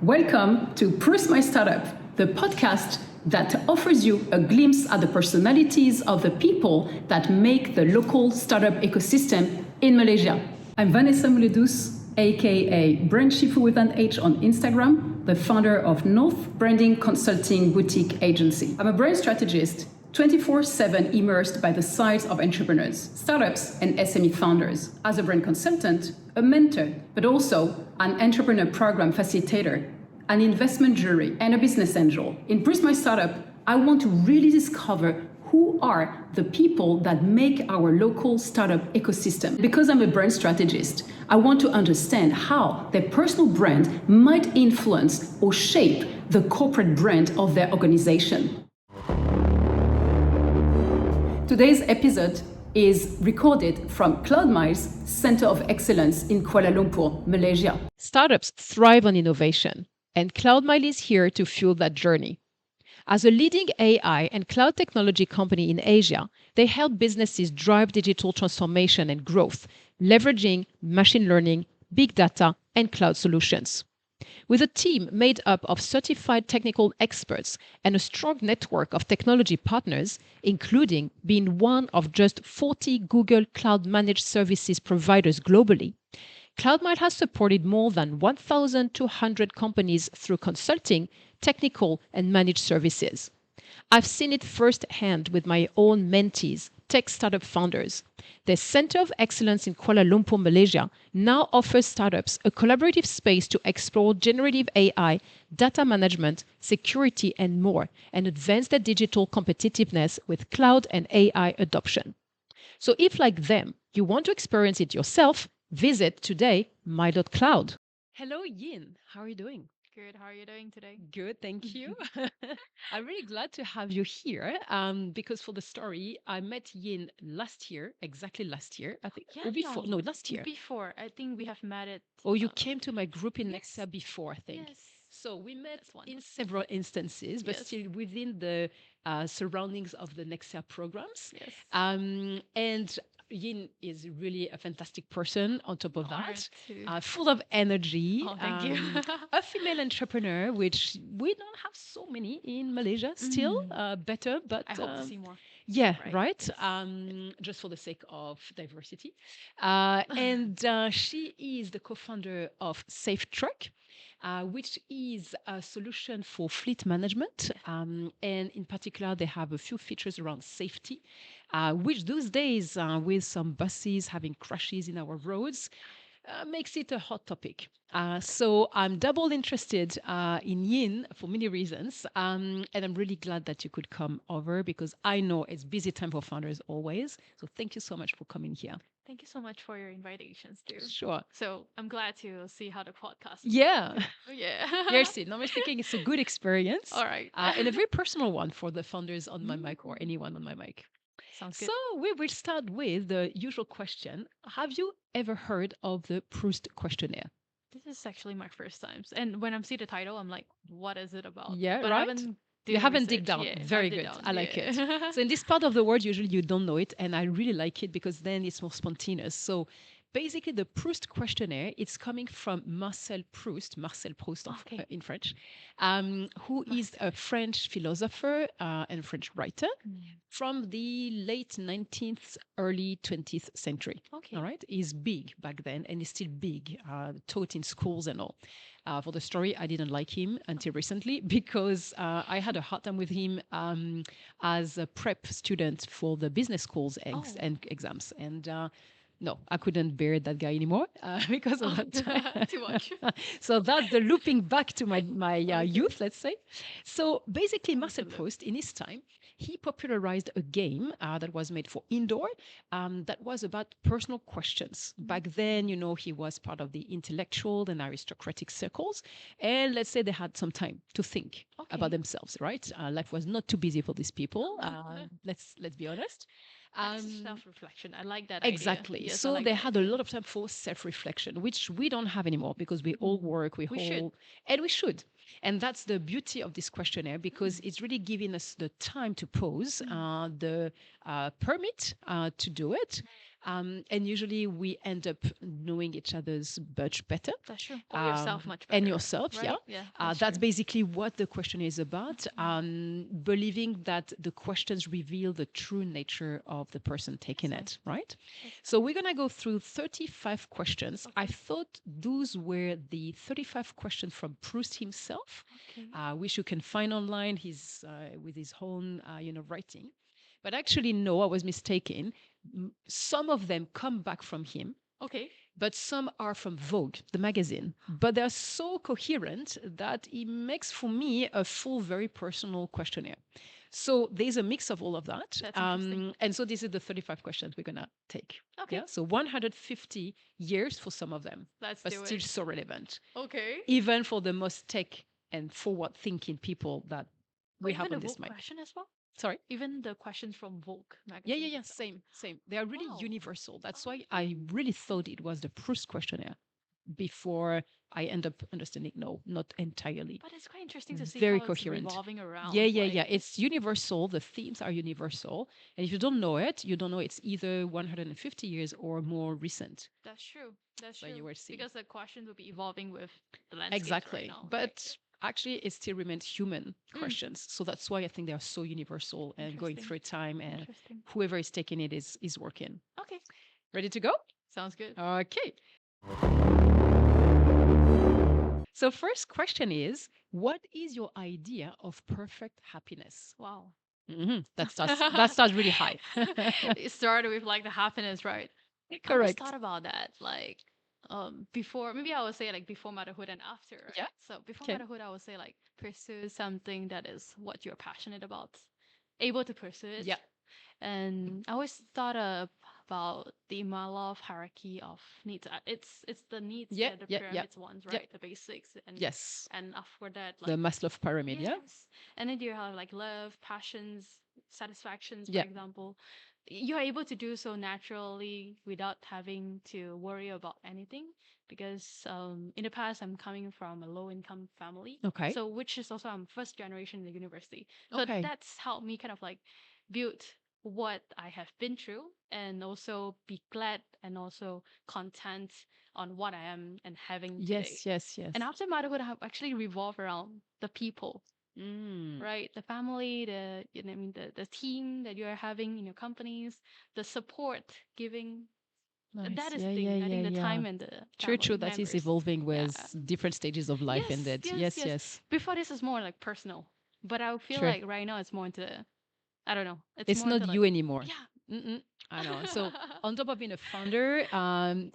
Welcome to Proust My Startup, the podcast that offers you a glimpse at the personalities of the people that make the local startup ecosystem in Malaysia. I'm Vanessa Muledus, aka Brand Shifu with an H on Instagram, the founder of North Branding Consulting Boutique Agency. I'm a brand strategist, 24/7 immersed by the sides of entrepreneurs, startups, and SME founders. As a brand consultant, a mentor, but also an entrepreneur program facilitator, an investment jury, and a business angel. In Proust My Startup, I want to really discover who are the people that make our local startup ecosystem. Because I'm a brand strategist, I want to understand how their personal brand might influence or shape the corporate brand of their organization. Today's episode is recorded from CloudMile's Center of Excellence in Kuala Lumpur, Malaysia. Startups thrive on innovation, and CloudMile is here to fuel that journey. As a leading AI and cloud technology company in Asia, they help businesses drive digital transformation and growth, leveraging machine learning, big data, and cloud solutions. With a team made up of certified technical experts and a strong network of technology partners, including being one of just 40 Google Cloud Managed Services providers globally, CloudMile has supported more than 1,200 companies through consulting, technical, and managed services. I've seen it firsthand with my own mentees, tech startup founders. The Center of Excellence in Kuala Lumpur, Malaysia, now offers startups a collaborative space to explore generative AI, data management, security, and more, and advance their digital competitiveness with cloud and AI adoption. So if, like them, you want to experience it yourself, visit today my.cloud. Hello, Yin. How are you doing? Good. How are you doing today? Good, thank you. I'm really glad to have you here because for the story, I met Yin last year, exactly last year, I think. Or before? No, last year. Before. I think we have met it. Oh, you came to my group in Nexea before, I think. Yes. So we met in several instances, but still within the surroundings of the Nexea programs. Yes. And Yin is really a fantastic person on top of that, too. full of energy. Oh, thank you. A female entrepreneur, which we don't have so many in Malaysia still, better, but I hope to see more. yeah, right. Just for the sake of diversity. And she is the co-founder of Safetruck, which is a solution for fleet management. And in particular, they have a few features around safety, which those days, with some buses having crashes in our roads, makes it a hot topic. So I'm double interested in Yin for many reasons. And I'm really glad that you could come over because I know it's busy time for founders always. So thank you so much for coming here. Thank you so much for your invitations too. Sure. So I'm glad to see how the podcast. Yeah. Yeah. Yes, normally speaking, it's a good experience. All right. And a very personal one for the founders on my mic or anyone on my mic. Sounds good. So we will start with the usual question. Have you ever heard of the Proust questionnaire? This is actually my first time. And when I see the title, I'm like, what is it about? Yeah, but right? You haven't dig down. Yeah, Very good. I like it. So in this part of the world, usually you don't know it. And I really like it because then it's more spontaneous. So basically, the Proust questionnaire, it's coming from Marcel Proust in French, who is a French philosopher and French writer from the late 19th, early 20th century. Okay. All right. He's big back then and he's still big, taught in schools and all. For the story, I didn't like him until recently because I had a hard time with him as a prep student for the business schools and exams. And no, I couldn't bear that guy anymore because of that. Too much. So that's the looping back to my youth, let's say. So basically, Marcel Proust, in his time, he popularized a game that was made for indoor that was about personal questions. Back then, he was part of the intellectual and aristocratic circles. And let's say they had some time to think about themselves, right? Life was not too busy for these people. Let's be honest. Self-reflection. I like that exactly. idea. Yes, so like they that had a lot of time for self-reflection, which we don't have anymore because we all work, we should. And we should. And that's the beauty of this questionnaire because it's really giving us the time to pause, the permit to do it. And usually we end up knowing each other's much better. That's true. Or yourself much better. And yourself, right? yeah. That's That's true. basically what the question is about. Believing that the questions reveal the true nature of the person taking it, right? So we're going to go through 35 questions. I thought those were the 35 questions from Proust himself, which you can find online with his own, writing. But actually, no, I was mistaken. Some of them come back from him. Okay. But some are from Vogue, the magazine. But they're so coherent that it makes for me a full, very personal questionnaire. So there's a mix of all of that. That's interesting. And so this is the 35 questions we're going to take. Okay. Yeah? So 150 years for some of them, Let's but do still it. so relevant. Okay. Even for the most tech and forward-thinking people that we have on this mic. Question as well? Sorry? Even the questions from Vogue Yeah, magazine. yeah, yeah. Same. They are really Wow. universal. That's why I really thought it was the Proust questionnaire before I end up understanding. No, not entirely. But it's quite interesting to see Very how coherent. it's revolving around. Yeah. It's universal. The themes are universal. And if you don't know it, you don't know it's either 150 years or more recent. That's true. That's So true. you will see. Because the questions will be evolving with the landscape Exactly. right now. But actually, it still remains human questions. So that's why I think they are so universal and going through time. And whoever is taking it is working. Okay. Ready to go? Sounds good. Okay. So first question is, what is your idea of perfect happiness? Wow. That starts really high. It started with like the happiness, right? Correct. I always thought about that, like before. Maybe I would say like before motherhood and after. Right? Yeah. So before Okay. motherhood, I would say like pursue something that is what you're passionate about, able to pursue it. Yeah. And I always thought about the Maslow hierarchy of needs. It's the needs, Yeah, the yeah, pyramids ones, right? The basics, and Yes. and after that, The like Maslow pyramid, yeah? yes, and then you have like love, passions, satisfactions, for Yeah. example. You're able to do so naturally without having to worry about anything because in the past I'm coming from a low income family, Okay. so which is also I'm first generation in the university, so Okay. that's helped me kind of like build what I have been through and also be glad and also content on what I am and having today. Yes. And after motherhood, I have actually revolved around the people, right? The family, the team that you are having in your companies, the support giving. Nice. That is Yeah, the thing. yeah, I think yeah, the yeah. time and the True, family that is members. evolving Yeah. with different stages of life and that. Yes. Before this is more like personal, but I feel True. like right now it's more into, I don't know. It's more not into you like, anymore. yeah. I know. So on top of being a founder,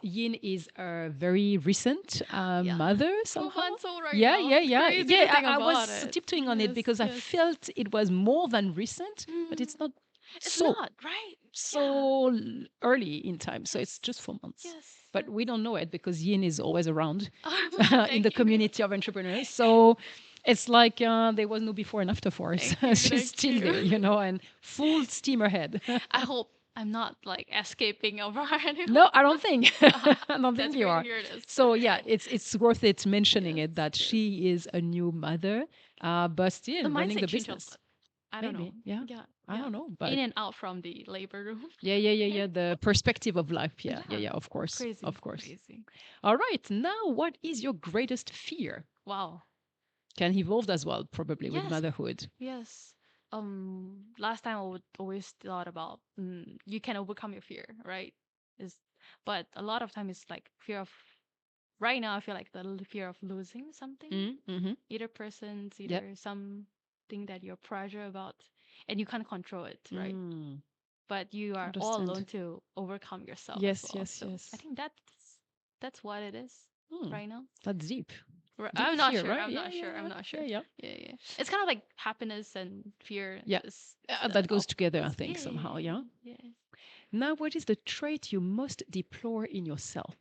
Yin is a very recent Yeah. mother 2 somehow. months old right Yeah, now. yeah. Crazy to think I was about it. tiptoeing on it Yes, because I yes. felt it was more than recent, but it's not It's so not, right? so early in time. So it's just 4 months. Yes. But we don't know it because Yin is always around in Thank the you. community of entrepreneurs. So it's like there was no before and after for us. Thank you, She's thank still you. there, and full steam ahead. I hope I'm not like escaping over anymore. No, I don't think. I don't That's think you great are. to hear this. So yeah, it's worth it mentioning Yes, it that yes. she is a new mother, but still The running mindset the changed a business. lot. I don't Maybe, know. yeah. I don't know, but in and out from the labor room. yeah. The perspective of life. Yeah. Of course, Crazy. of course. Crazy. All right. Now, what is your greatest fear? Wow. Can evolve as well, probably with Yes. motherhood. Yes. Last time I would always thought about you can overcome your fear, right? But a lot of time it's like fear of. Right now, I feel like the fear of losing something, Mm-hmm. either persons, either something that you're pressure about, and you can't control it, right? But you are all Understand. alone to overcome yourself Yes, as well. yes, So yes. I think that's what it is right now. That's deep. Right. Deep I'm not fear, sure. right? I'm Yeah, not sure. yeah, I'm not sure. yeah. Yeah. It's kind of like happiness and fear. Yeah. That goes together, I think, somehow. Yeah. Yeah. Now, what is the trait you most deplore in yourself?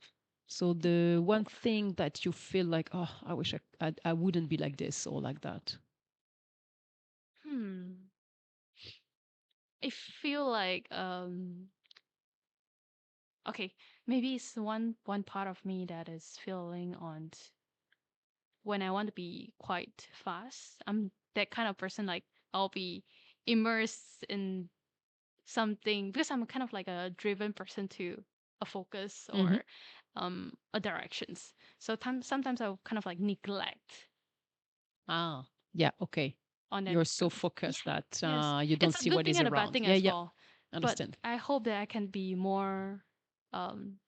So the one thing that you feel like, oh, I wish I wouldn't be like this or like that. I feel like okay, maybe it's one part of me that is feeling on when I want to be quite fast, I'm that kind of person. Like I'll be immersed in something because I'm kind of like a driven person to a focus Mm-hmm. or a directions. So sometimes I'll kind of like neglect Ah, yeah, okay. on that You're so front. focused Yeah, that yes, you don't it's a see good what thing is and a bad around. thing Yeah, as yeah, well. But understand. I hope that I can be more um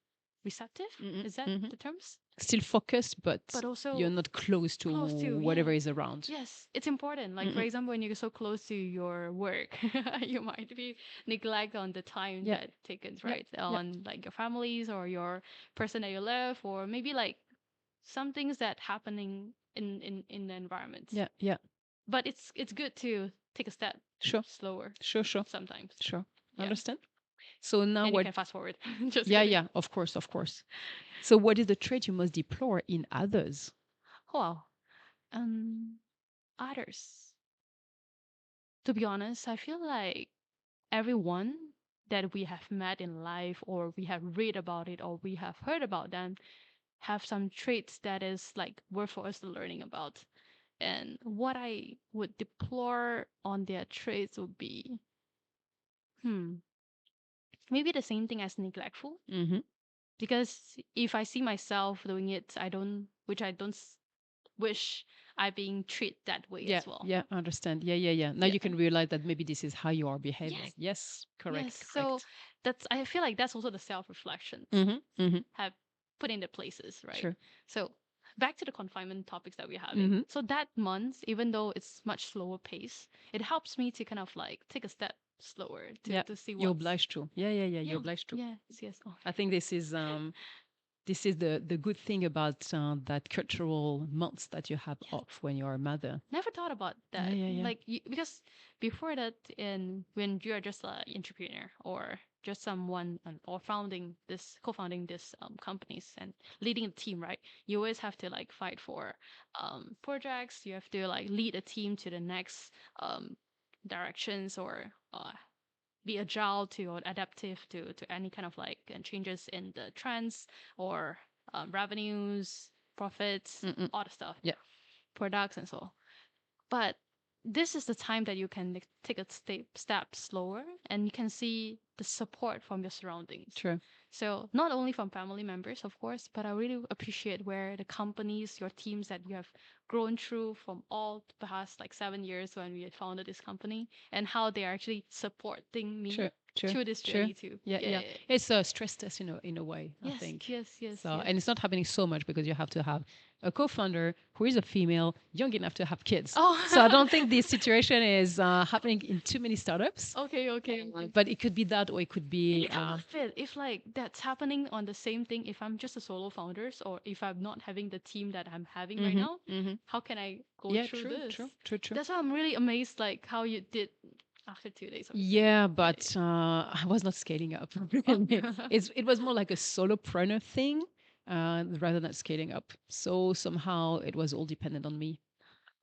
receptive. Mm-hmm. Is that Mm-hmm. the terms? Still focused, but But you're also not close to close to, whatever yeah. is around. Yes, it's important. Like for Mm-mm. example, when you're so close to your work, you might be neglect on the time Yeah, that taken, yeah, right? yeah, On like your families or your person that you love, or maybe like some things that happening in the environment. yeah, yeah. But it's good to take a step Sure, slower sure, sure, sometimes. sure. Yeah, Understand? So now and you what? can fast forward. Just Yeah, kidding. yeah, of course, of course. So what is the trait you most deplore in others? Wow. Others. To be honest, I feel like everyone that we have met in life or we have read about it or we have heard about them have some traits that is like worth for us to learning about. And what I would deplore on their traits would be, hmm, maybe the same thing as neglectful. Mm-hmm. Because if I see myself doing it, which I don't wish I being treated that way Yeah, as well. yeah, understand. Yeah, yeah, yeah. Now Yeah. you can realize that maybe this is how you are behaving. Yes. Yes, Yes. correct, So correct. I feel like that's also the self reflections Mm-hmm. Mm-hmm. have put in the places, right? Sure. So back to the confinement topics that we're having. Mm-hmm. So that month, even though it's much slower pace, it helps me to kind of like take a step slower Yeah, to see you're what's obliged to. Yeah, yeah, yeah. You're yeah, obliged to. yes, yes. Oh, I think this is the good thing about that cultural months that you have yes. off when you're a mother. Never thought about Yeah, that. yeah, yeah. Like because before that, in when you are just an entrepreneur or just someone or co-founding this companies and leading a team, right? You always have to like fight for projects. You have to like lead a team to the next directions or be agile to or adaptive to any kind of like changes in the trends or revenues, profits, Mm-mm. all the stuff, Yeah, products and so. But this is the time that you can take a step slower and you can see the support from your surroundings. true. So not only from family members, of course, but I really appreciate where the companies, your teams that you have grown through from all the past like 7 years when we had founded this company and how they are actually supporting me True, true, through this true. journey too. Yeah, Yeah, yeah. yeah, yeah. It's a stress test in a way, I Yes, think. yes, yes, So, yes. and it's not happening so much because you have to have a co-founder who is a female, young enough to have kids. So I Oh, don't think this situation is happening in too many startups. okay, okay, okay. But it could be that, or it could And be. it kind of fit if like that's happening on the same thing. If I'm just a solo founders or if I'm not having the team that I'm having right Mm-hmm, now, mm-hmm. how can I go Yeah, through true, this? true, true, true. That's why I'm really amazed like how you did after 2 days of it. Yeah, Yeah. but I was not scaling up. Oh. It was more like a solopreneur thing rather than scaling up. So somehow it was all dependent on me,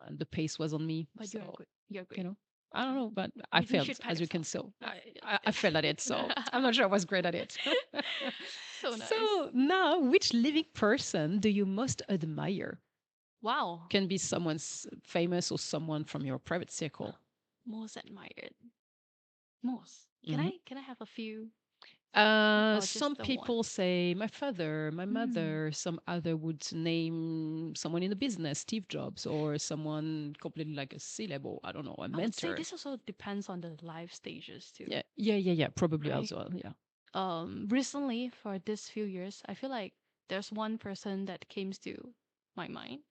and the pace was on me. But you're So good. You're you great. know, I don't know, but I You failed, should pat as you can yourself. see. Yes, I failed at it, so I'm not sure I was great at it. So nice. So now, which living person do you most admire? Wow. Can be someone famous or someone from your private circle. Most admired. Most. Mhm. Can I have a few or Some just the one? people say my father, my Hmm. mother. Some other would name someone in the business, Steve Jobs, or someone completely like a C-level. I don't know, a I would say mentor. this also depends on the life stages too, Yeah, yeah, yeah, yeah. Probably as right? well. Yeah. Recently for this few years, I feel like there's one person that came to my mind.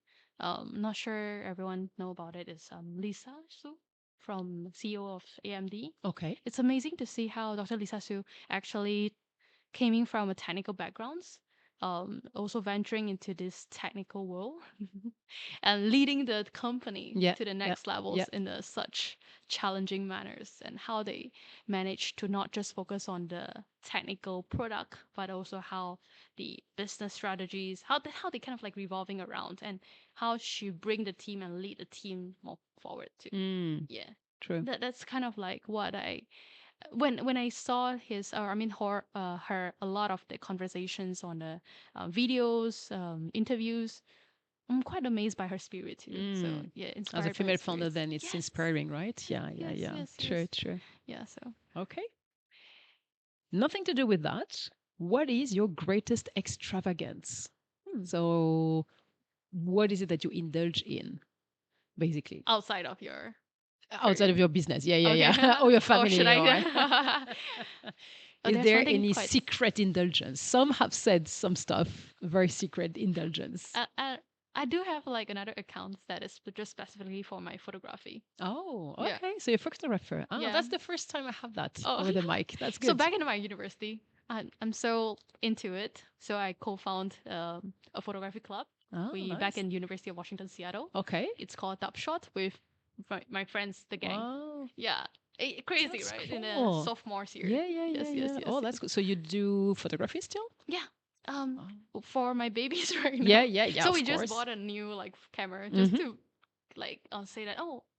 Not sure everyone know about it. Is Lisa Su from CEO of AMD. Okay. It's amazing to see how Dr. Lisa Su actually came in from a technical backgrounds, also venturing into this technical world and leading the company Yeah, to the yeah, next yeah. levels in such challenging manners and how they managed to not just focus on the technical product but also how the business strategies how they kind of like revolving around and how she bring the team and lead the team more forward too. Mm, Yeah, true. that's kind of like what I when I saw his, or I mean, her a lot of the conversations on the videos, interviews, I'm quite amazed by her spirit too. So Mm. yeah, As a inspired by her female founder, spirits. then it's Yes. inspiring, right? Yeah, yeah, Yes, yeah. yes, True, yes. true. Yeah, so Okay. Nothing to do with that. What is your greatest extravagance? So, what is it that you indulge in, basically, outside of your outside of career. your business? Yeah, yeah, Okay. yeah. Or your Or should family, or I? Oh, is there's there one thing any quite. secret indulgence? Some have said some stuff, very secret indulgence. I do have like another account that is just specifically for my photography. Oh, Yeah. okay. So you're a photographer. Ah, Yeah. that's the first time I have that Oh. over the mic. That's So good. back in my university, I'm so into it. So I co-found a photography club. Oh, We back nice. in University of Washington, Seattle. Okay. It's called Top Shot with my friends, the gang. Wow. Yeah. Crazy, That's right? In the cool. sophomore year. Yeah, yeah, Yes, yeah, yes, yeah. yes, Oh, yes. that's good. So you do photography still? Yeah. Um, Oh. for my babies right now. Yeah, yeah, yeah, So of we just course. bought a new like camera just Mm-hmm. to like say that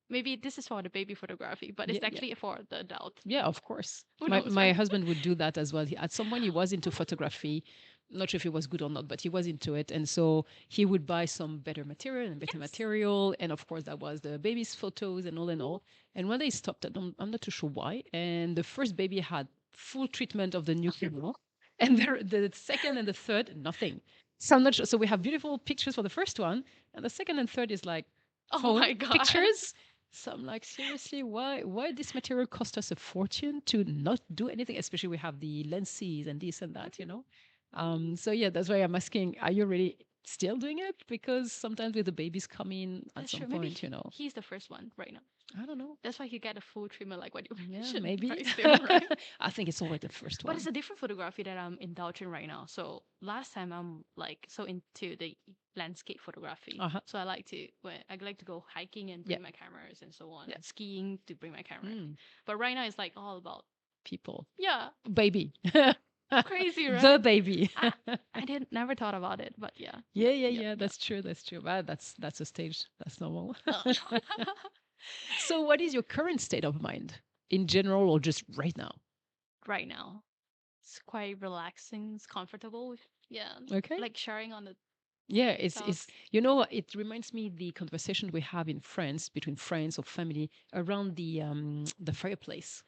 maybe this is for the baby photography, but Yeah, it's yeah. actually for the adult. Yeah, of course. Who My knows, my right? husband would do that as well. At some point, he was into photography. Not sure if he was good or not, but he was into it, and so he would buy some better material and better Yes. material, and of course, that was the baby's photos and all and all. And one day he stopped. I'm not too sure why. And the first baby had full treatment of the new camera, and the second and the third nothing. So I'm not sure. So we have beautiful pictures for the first one, and the second and third is like Oh phone my god. pictures. So I'm like, seriously, why this material cost us a fortune to not do anything? Especially we have the lenses and this and that, you know. So yeah, that's why I'm asking, are you really still doing it? Because sometimes with the babies coming at That's some true. Maybe point, you know, he's the first one right now. I don't know. That's why he get a full treatment like what you Yeah, mentioned. maybe. Right still, right? I think it's always the first But it's one. a different photography that I'm indulging right now. So last time I'm like so into the landscape photography. Uh-huh. So I like to go hiking and Yeah. bring my cameras and so on. Yeah. And skiing to bring my camera. Mm, But right now it's like all about people. yeah, Baby. crazy, The right? baby. I didn't never thought about it, but yeah. Yeah, yeah, Yeah, yeah. yeah. That's true. That's true. But that's a stage. That's normal. Uh, So, what is your current state of mind in general, or just right now? right now. It's quite relaxing, it's comfortable with yeah. Okay. Like sharing on the Yeah, it's talk. you know what, it reminds me the conversation we have in friends between friends or family around the fireplace.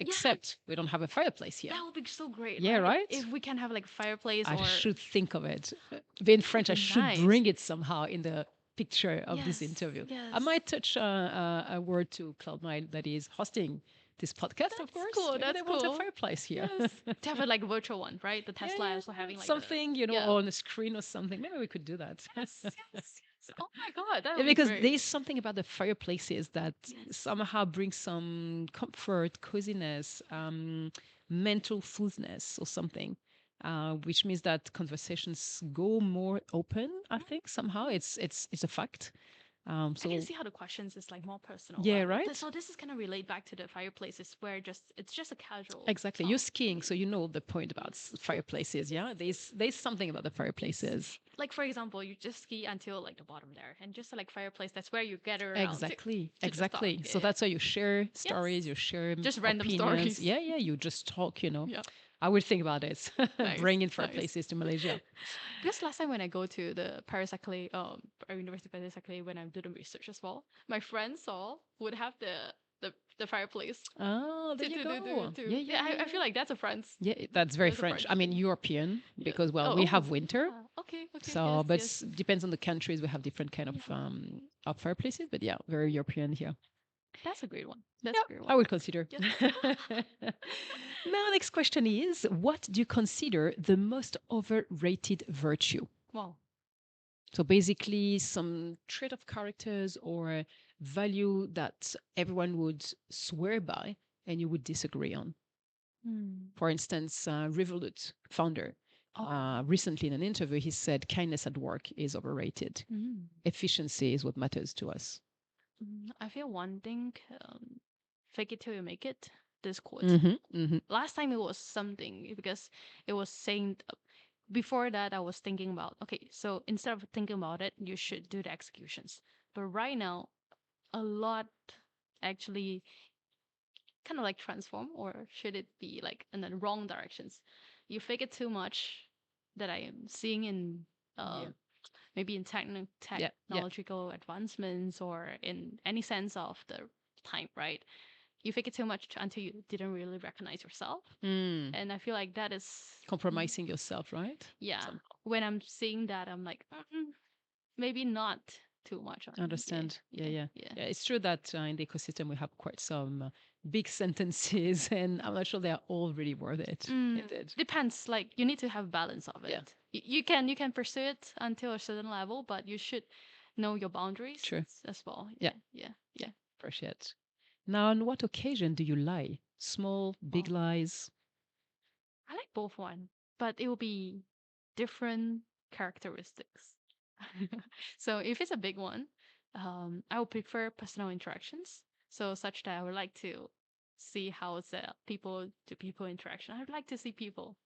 Yeah, Except we don't have a fireplace here. that would be so great, Yeah, right? right? If we can have like a fireplace I or should think of it. Being that would French, I be should nice. bring it somehow in the picture of this Yes, interview. I yes. might touch a word to Cloud9 that is hosting this podcast, of That's course. cool. Maybe That's they want a cool. fireplace here. Yes. To have a like virtual one, right? The Yeah, Tesla yeah, also having like something, the yeah. on a screen or something. Maybe we could do that. Yes, yes, yes. Oh my god, that Yeah, would be because great. there's something about the fireplaces that Yes. somehow brings some comfort, coziness, mental fullness or something, which means that conversations go more open. I think somehow it's a fact. I So can see how the questions is like more personal, yeah, right? right. So this is gonna relate back to the fireplaces where it's just a casual Exactly. talk. You're skiing, so you know the point about fireplaces. Yeah, there's something about the fireplaces. Like for example, you just ski until like the bottom there, and just like fireplace, that's where you gather around Exactly, to just talk. exactly. So Yeah. that's why you share Yes. stories, you share Just random opinions. stories. Yeah, yeah, you just talk, Yeah. I would think about it. Nice. Bringing Nice. fireplaces to Malaysia. Because last time when I go to the Paris Saclay, University of Paris Saclay, when I do the research as well, my friends all would have the fireplace. Oh, there you go. Yeah, yeah, I feel yeah. like that's a France. Yeah, that's very That's a French. French I mean, thing. European, Yes. because, well, we have winter. Yeah. Okay. Okay. So, Yes. but Yes. depends on the countries. We have different kind of fireplaces. But yeah, very European here. That's a great one. That's Yeah, a great I one. would consider. Yes. Now, next question is, what do you consider the most overrated virtue? Wow. So basically, some trait of characters or value that everyone would swear by and you would disagree on. Hmm. For instance, Revolut founder, Oh. recently in an interview, he said kindness at work is overrated. Efficiency is what matters to us. I feel one thing, fake it till you make it. This quote. Last time it was something because it was saying before that I was thinking about okay, so instead of thinking about it, you should do the executions. But right now, a lot actually kind of like transform, or should it be like in the wrong directions? You fake it too much that I am seeing in Yeah. maybe in Yeah. technological advancements or in any sense of the time, right? You fake it too much until you didn't really recognize yourself. Mm. And I feel like that is Compromising yourself, right? yeah. Somehow. When I'm seeing that, I'm like, maybe not too much on. Understand. Yeah. Yeah. It's true that in the ecosystem we have quite some big sentences, and I'm not sure they are all really worth it. Indeed. Depends. Like you need to have balance of it. Yeah. You can pursue it until a certain level, but you should know your boundaries True. as well. Yeah. Yeah. Appreciate. Now, on what occasion do you lie? Small, big Oh, lies? I like both one, but it will be different characteristics. So if it's a big one, I would prefer personal interactions. So such that I would like to see how it's a people to people interaction. I would like to see people.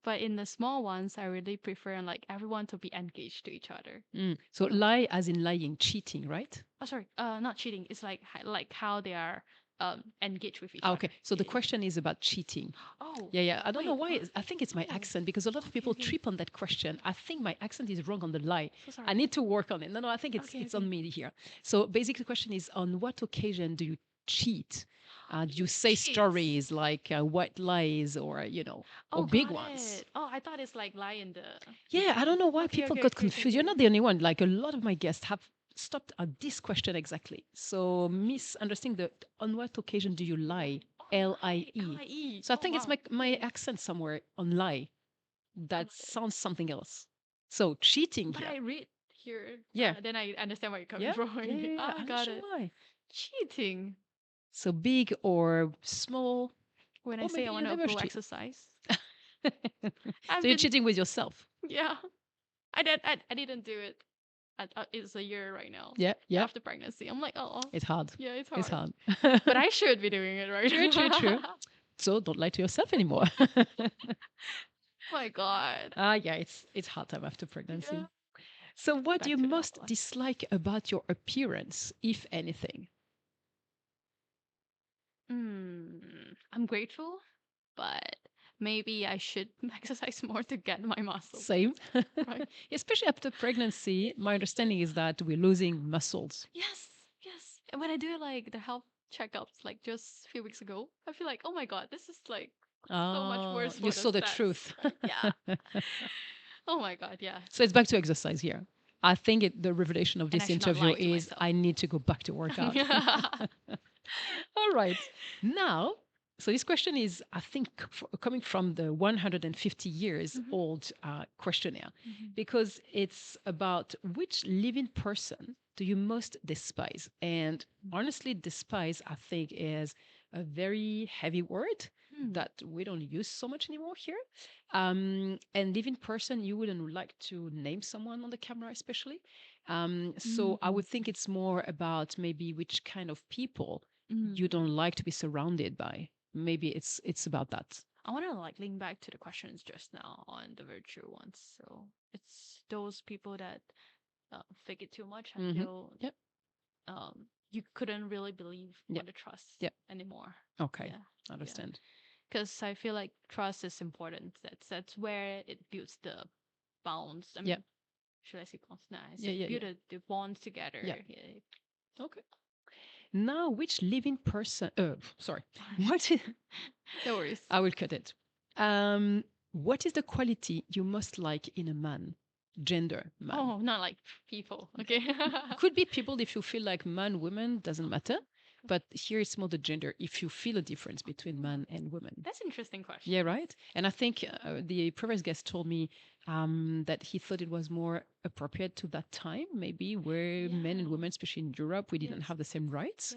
But in the small ones, I really prefer like everyone to be engaged to each other. So lie as in lying, cheating, right? Oh, sorry, not cheating. It's like how they are engaged with each Okay. other. So the question is about cheating. Oh, Yeah. I don't know wait, why. I think it's my oh, accent because a lot of okay, people okay. trip on that question. I think my accent is wrong on the lie. So sorry. I need to work on it. No, I think Okay, it's okay. on me here. So basically, the question is on what occasion do you cheat? Do you say Cheat. stories like white lies or, or big got ones? it. Oh, I thought it's like lie in the. Yeah, I don't know why Okay, people okay, got okay, okay, confused. You're okay. not the only one. Like a lot of my guests have stopped at this question exactly. So misunderstanding the on what occasion do you lie? Lie. Lie. So I think it's Wow. my accent somewhere on lie that sounds something else. So cheating But here. I read here. Yeah. Then I understand where you're coming Yeah. from. Yeah. I I'm not got sure it. why. Cheating. So big or small, When I or say maybe I you want to never go cheat. exercise. So I've you're been. cheating with yourself. Yeah. I didn't do it. It's a year right now. Yeah. After pregnancy, I'm like, oh. It's hard. Yeah, it's It's hard. hard. But I should be doing it right True. So don't lie to yourself anymore. My God. Yeah, it's hard time after pregnancy. Yeah. So what do Back you to the most one. dislike about your appearance, if anything? I'm grateful, but maybe I should exercise more to get my muscles. Same. Right? Especially after pregnancy, my understanding is that we're losing muscles. Yes. And when I do like the health checkups, like just a few weeks ago, I feel like, oh my God, this is like so much worse for You the saw the stats, truth. right? Yeah. Oh my God, yeah. So it's back to exercise here. I think the revelation of And I this should not interview lie to is myself. I need to go back to workout. All right. Now, so this question is, I think, coming from the 150 years old questionnaire, because it's about which living person do you most despise? And honestly, despise, I think, is a very heavy word that we don't use so much anymore here. And living person, you wouldn't like to name someone on the camera, especially. So I would think it's more about maybe which kind of people you don't like to be surrounded by. Maybe it's about that. I want to like link back to the questions just now on the virtue ones. So it's those people that fake it too much until Yep. you couldn't really believe on the trust Yep. anymore. Okay. Yeah. Understand. Because I feel like trust is important. That's where it builds the bonds. I mean, should I say bonds? Nah, I say build the bonds together. Yeah. Okay. Now, which living person? Sorry. What? No worries. I will cut it. What is the quality you most like in a man? Gender, man. Oh, not like people. Okay. Could be people if you feel like man, woman, doesn't matter. But here it's more the gender, if you feel a difference between man and woman. That's an interesting question. Yeah, right? And I think the previous guest told me that he thought it was more appropriate to that time, maybe where men and women, especially in Europe, we didn't have the same rights,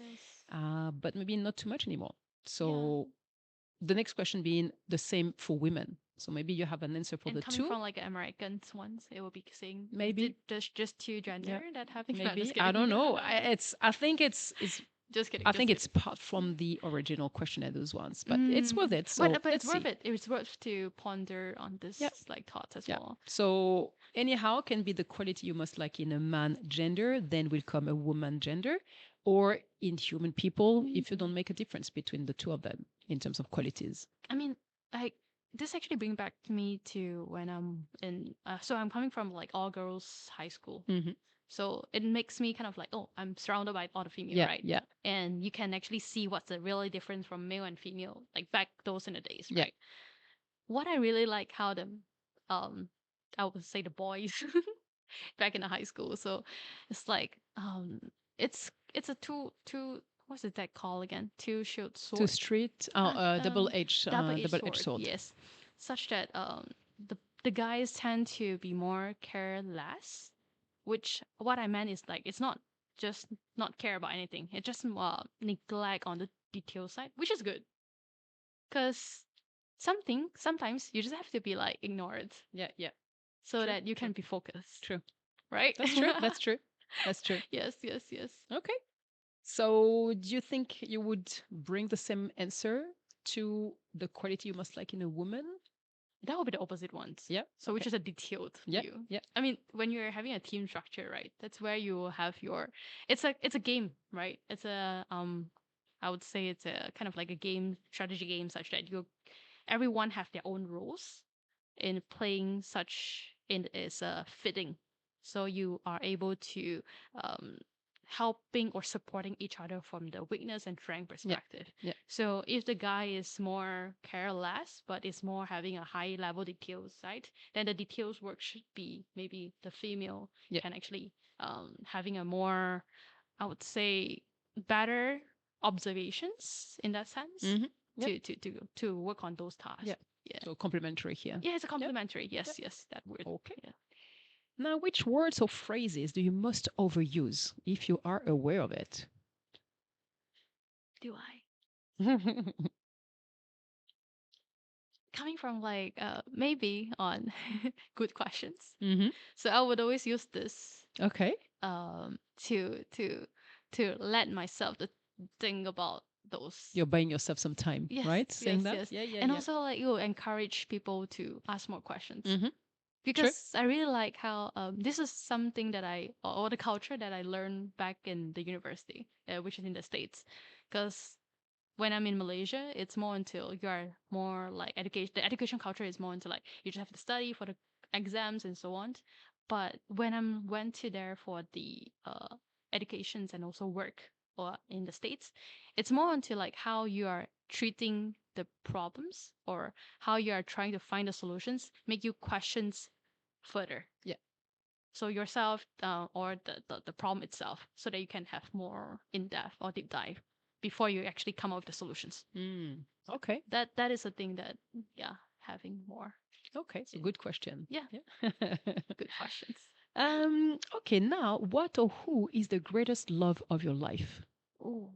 but maybe not too much anymore. So the next question being the same for women. So maybe you have an answer for the coming two. from like American ones, it will be saying maybe there's just two gender that have maybe I don't know. I think it's just kidding. I think it's part from the original questionnaire, those ones, but it's worth it. So but let's it's worth see. it. It's worth to ponder on this like thoughts as well. So anyhow, can be the quality you must like in a man gender, then will come a woman gender, or in human people if you don't make a difference between the two of them in terms of qualities. I mean, like this actually brings back me to when I'm in. So I'm coming from like all girls high school. Mm-hmm. So it makes me kind of like, oh, I'm surrounded by all the female, Yeah, right? yeah, And you can actually see what's the really difference from male and female, like back those in the days, yeah. right? What I really like how the, um, I would say the boys back in the high school. So it's like, it's a two, what's it that called again? Two shield To sword, street, double-edged double-edged sword. sword. Yes, such that the guys tend to be more careless. Which what I meant is like it's not just not care about anything. It just neglect on the detail side, which is good. Cause sometimes you just have to be like ignored Yeah, yeah. so True, that you true, can be focused, true. right? That's true. That's true. That's true. Yes, yes, yes. Okay. So, do you think you would bring the same answer to the quality you must like in a woman? That would be the opposite ones. Yeah. So Okay. which is a detailed Yeah. view. Yeah. I mean, when you're having a team structure, right? That's where you will have your. It's a game, right? It's a I would say it's a kind of like a game strategy game, such that you everyone have their own rules in playing such in is fitting. So you are able to um, helping or supporting each other from the weakness and strength perspective. Yeah. So if the guy is more careless but is more having a high level details side, then the details work should be maybe the female Yeah. can actually having a more, I would say, better observations in that sense Mm-hmm. Yep. to work on those tasks. Yeah. Yeah. So complementary here. Yeah, it's a Yep. complementary. Yes, Yep. yes, that word. Okay. Yeah. Now, which words or phrases do you most overuse if you are aware of it? Do I? Coming from like maybe on good questions. Mm-hmm. So I would always use this Okay. to to let myself to think about those. You're buying yourself some time, Yes, right? Saying yes, that? yes. Yeah, yeah, And yeah. also like you encourage people to ask more questions. Mm-hmm. True. Because I really like how this is something that or the culture that I learned back in the university, which is in the States. Because when I'm in Malaysia, it's more until you are more like education. The education culture is more into like you just have to study for the exams and so on. But when I went to there for the educations and also work or in the States, it's more into like how you are treating the problems or how you are trying to find the solutions, make you questions further. Yeah. So yourself or the problem itself, so that you can have more in depth or deep dive before you actually come up with the solutions. Mm. Okay. That is a thing that having more. Okay. So good question. Yeah. Yeah. Good questions. Okay. Now, what or who is the greatest love of your life? Oh,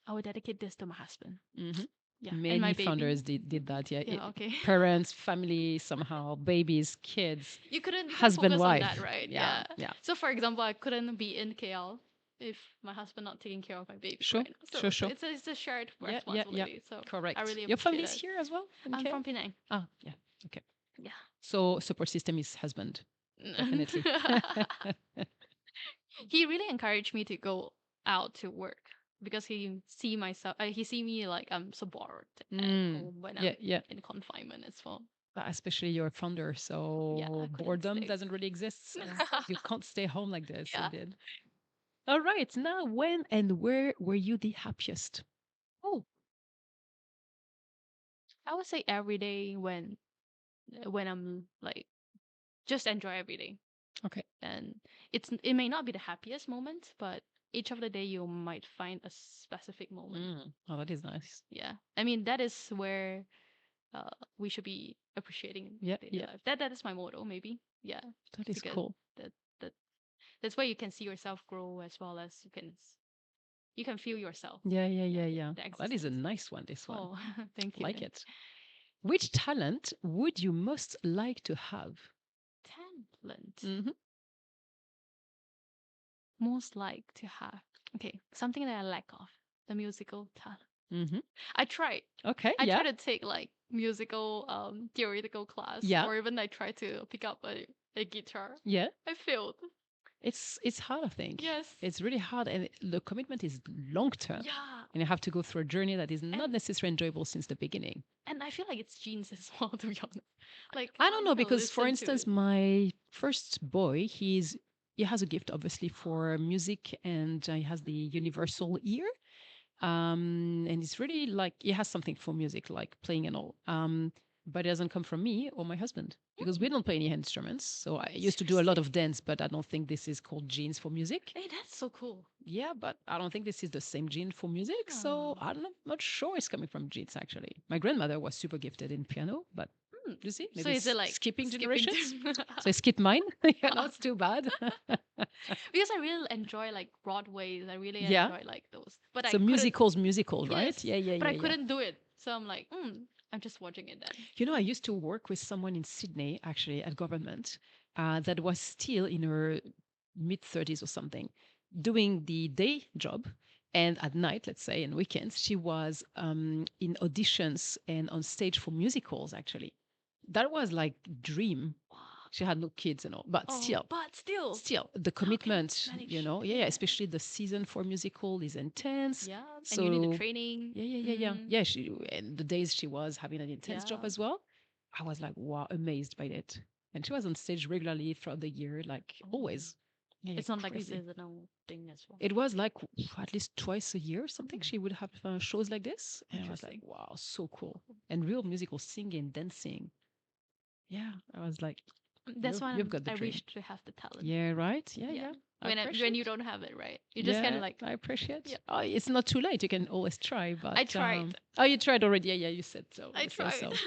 I would dedicate this to my husband. Mm-hmm. Yeah, and Many my baby. founders did that. Yeah. Yeah, okay. Parents, family, somehow, babies, kids, You couldn't husband, focus on that, wife. right? Yeah. Yeah. So for example, I couldn't be in KL if my husband not taking care of my baby. Sure. Right? So, Sure. so Sure. it's a shared Yeah. Yeah. Yeah. responsibility. So Correct. I really Your appreciate family's it. here as well? In I'm KL? from Penang. Ah, yeah. Okay. Yeah. So support system is husband. Definitely. He really encouraged me to go out to work because he see me like I'm so bored at home when Yeah. I'm Yeah. in confinement as well. Especially you're a founder, Yeah, I so couldn't boredom stay. doesn't really exist. So you can't stay home like this. Yeah. Indeed. All right. Now, when and where were you the happiest? Oh, I would say every day when I'm like just enjoy every day. Okay. And it may not be the happiest moment, but each of the day you might find a specific moment. Oh, that is nice. Yeah, I mean that is where we should be appreciating in Yeah. daily Yeah. life. That is my motto, maybe. Yeah, That is because cool. that that's where you can see yourself grow as well as you can feel yourself. Yeah. Yeah. Yeah. Yeah. The That is a existence. nice one. This one. Oh, thank you. Like it. Which talent would you most like to have? Talent. Mm-hmm. Most like to have. Okay, something that I lack of the musical talent. Mm-hmm. I tried. Okay. I Yeah. tried to take like musical theoretical class, Yeah. or even I tried to pick up a guitar. Yeah. I failed. It's hard, I think. Yes. It's really hard, and the commitment is long term. Yeah, And you have to go through a journey that is not And- necessarily enjoyable since the beginning. And I feel like it's genes as well, to be honest. Like I how don't you know can because, for listen to instance, it. my first boy, he has a gift obviously for music, and he has the universal ear. And it's really like he has something for music, like playing and all. But it doesn't come from me or my husband because we don't play any instruments. So I used to do a lot of dance, but I don't think this is called genes for music. Hey, that's so cool. Yeah, but I don't think this is the same gene for music. So Ah. I'm not sure it's coming from genes actually. My grandmother was super gifted in piano, but you see, So maybe is it like skipping generations? to- So I skipped mine. Yeah, no, it's too bad. because I really enjoy like Broadways. I really Yeah. enjoy like those. But I So couldn't. musicals, right? Yes, Yeah, yeah, but yeah, I yeah. couldn't do it. So I'm like, I'm just watching it then. You know, I used to work with someone in Sydney, actually, at government, that was still in her mid 30s or something, doing the day job. And at night, let's say, and weekends, she was in auditions and on stage for musicals, actually. That was like dream. She had no kids and all, but Oh, but still, still the how can you commitment, manage? yeah, especially the season for musical is intense. Yeah, and you need the So training. yeah. Yeah, she and the days she was having an intense job Yeah. as well, I was like, wow, amazed by it. And she was on stage regularly throughout the year, like always. Yeah, It's not like a crazy. seasonal thing as well. It was like at least twice a year or something. She would have shows like this, and I was like, Interesting. wow, so cool. And real musical singing, dancing. Yeah, I was like, That's why you've got the I dream. wish to have the talent. Yeah, right. Yeah, Yeah. yeah. I When appreciate. you don't have it, right? You just kind of like I appreciate. Yeah. Oh, it's not too late. You can always try. But I tried. oh, you tried already. Yeah, you said so. I You say so. tried.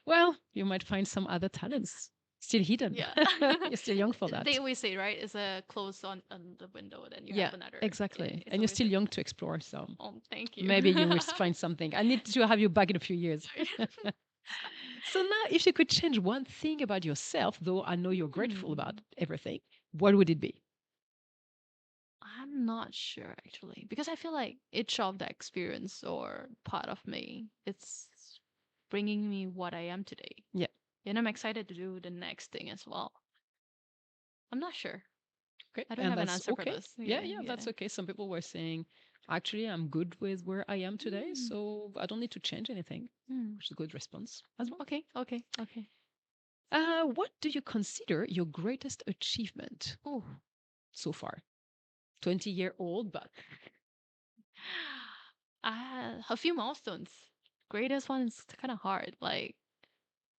Well, you might find some other talents still hidden. Yeah. You're still young for that. They always say, right? It's a close on the window, then you Yeah, have another. exactly. It's And you're always still like, young to explore. So oh, thank you. maybe you will find something. I need to have you back in a few years. So now, if you could change one thing about yourself, though I know you're grateful about everything, what would it be? I'm not sure actually, because I feel like each of the experience or part of me, it's bringing me what I am today. Yeah. And I'm excited to do the next thing as well. I'm not sure. Okay. I don't And have an that's answer for okay. this. Yeah, that's okay. Some people were saying, actually, I'm good with where I am today, so I don't need to change anything, which is a good response as well. Okay. What do you consider your greatest achievement Oh, so far? 20-year-old, but a few milestones. Greatest one is kind of hard. Like,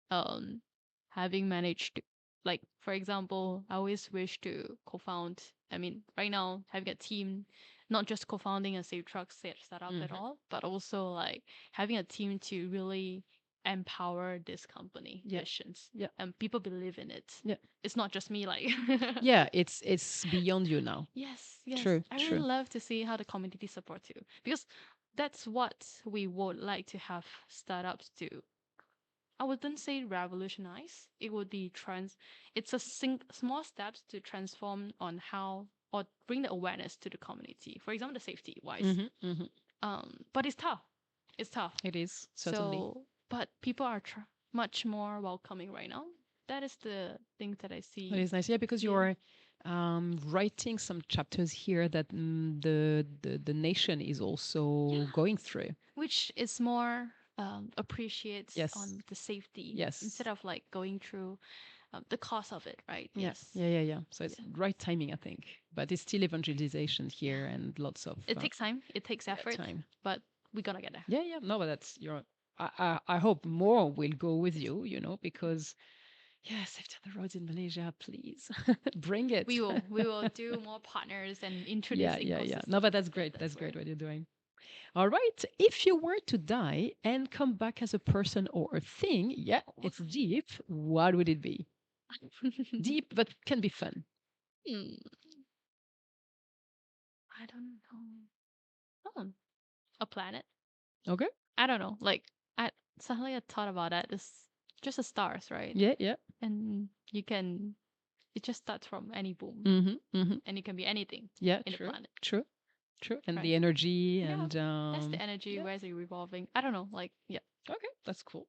um, having managed to, like, for example, I always wish to co-found. I mean, right now having a team, not just co-founding a Safetruck startup at all, but also like having a team to really empower this company visions. Yeah. And people believe in it. Yeah. It's not just me. Like, yeah, it's beyond you now. yes. True, I true. really love to see how the community supports you because that's what we would like to have startups do. I wouldn't say revolutionize. It would be It's a small steps to transform on how or bring the awareness to the community. For example, the safety wise. But it's tough. It's tough. It is, certainly. So, but people are much more welcoming right now. That is the thing that I see. It is nice, yeah, because you're writing some chapters here that the nation is also going through. Which is more appreciates Yes. on the safety. Yes. Instead of like going through the cost of it, right? Yes. Yeah. So it's right timing, I think. But it's still evangelization here and lots of. It takes time. It takes effort. But we're gonna get there. Yeah. No, but that's your. I hope more will go with you. Because. Yeah, safety on the roads in Malaysia, please bring it. We will do more partners and introduce. Yeah. No, but that's great. That's great what you're doing. All right. If you were to die and come back as a person or a thing, it's deep. What would it be? Deep, but can be fun. I don't know. Oh, a planet. Okay. I don't know. Like suddenly I thought about that. It's just the stars, right? Yeah. And it just starts from any boom. And it can be anything. Yeah, in the planet. True. And Right. the energy and that's the energy. Where's it revolving? I don't know. Like Okay, that's cool.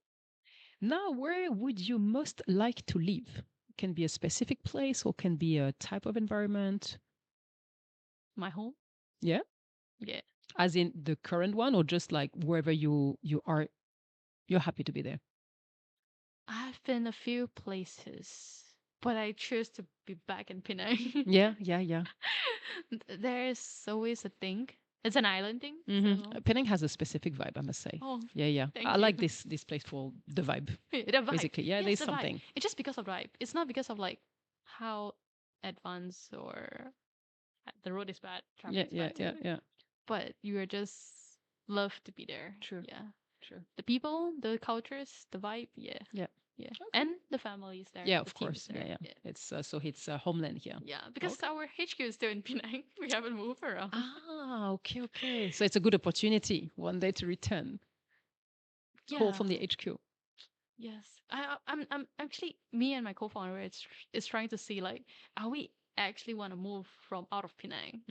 Now, where would you most like to live? Can be a specific place or can be a type of environment. my home. Yeah. Yeah. As in the current one, or just like wherever you are, you're happy to be there? I've been a few places, but I choose to be back in Penang. Yeah, yeah, yeah. There's always a thing. It's an island thing. So, Penang has a specific vibe, I must say. oh, Yeah, yeah. I thank you. like this place for the vibe. The vibe. Basically, yeah, Yes, there's the vibe. something. It's just because of vibe. It's not because of like how advanced or the road is bad, Yeah, traffic is yeah, bad yeah, too. yeah. But you are just love to be there. True. Yeah. Sure. The people, the cultures, the vibe. Yeah. Yeah. Yeah. Okay. And the family is there. Yeah, the of team course. is there. Yeah, yeah. It's homeland here. Yeah. Because Okay. our HQ is still in Penang. We haven't moved around. Ah, okay, okay. So it's a good opportunity one day to return. Call from the HQ. Yes. I'm actually, me and my co-founder is trying to see like, are we actually want to move from out of Penang?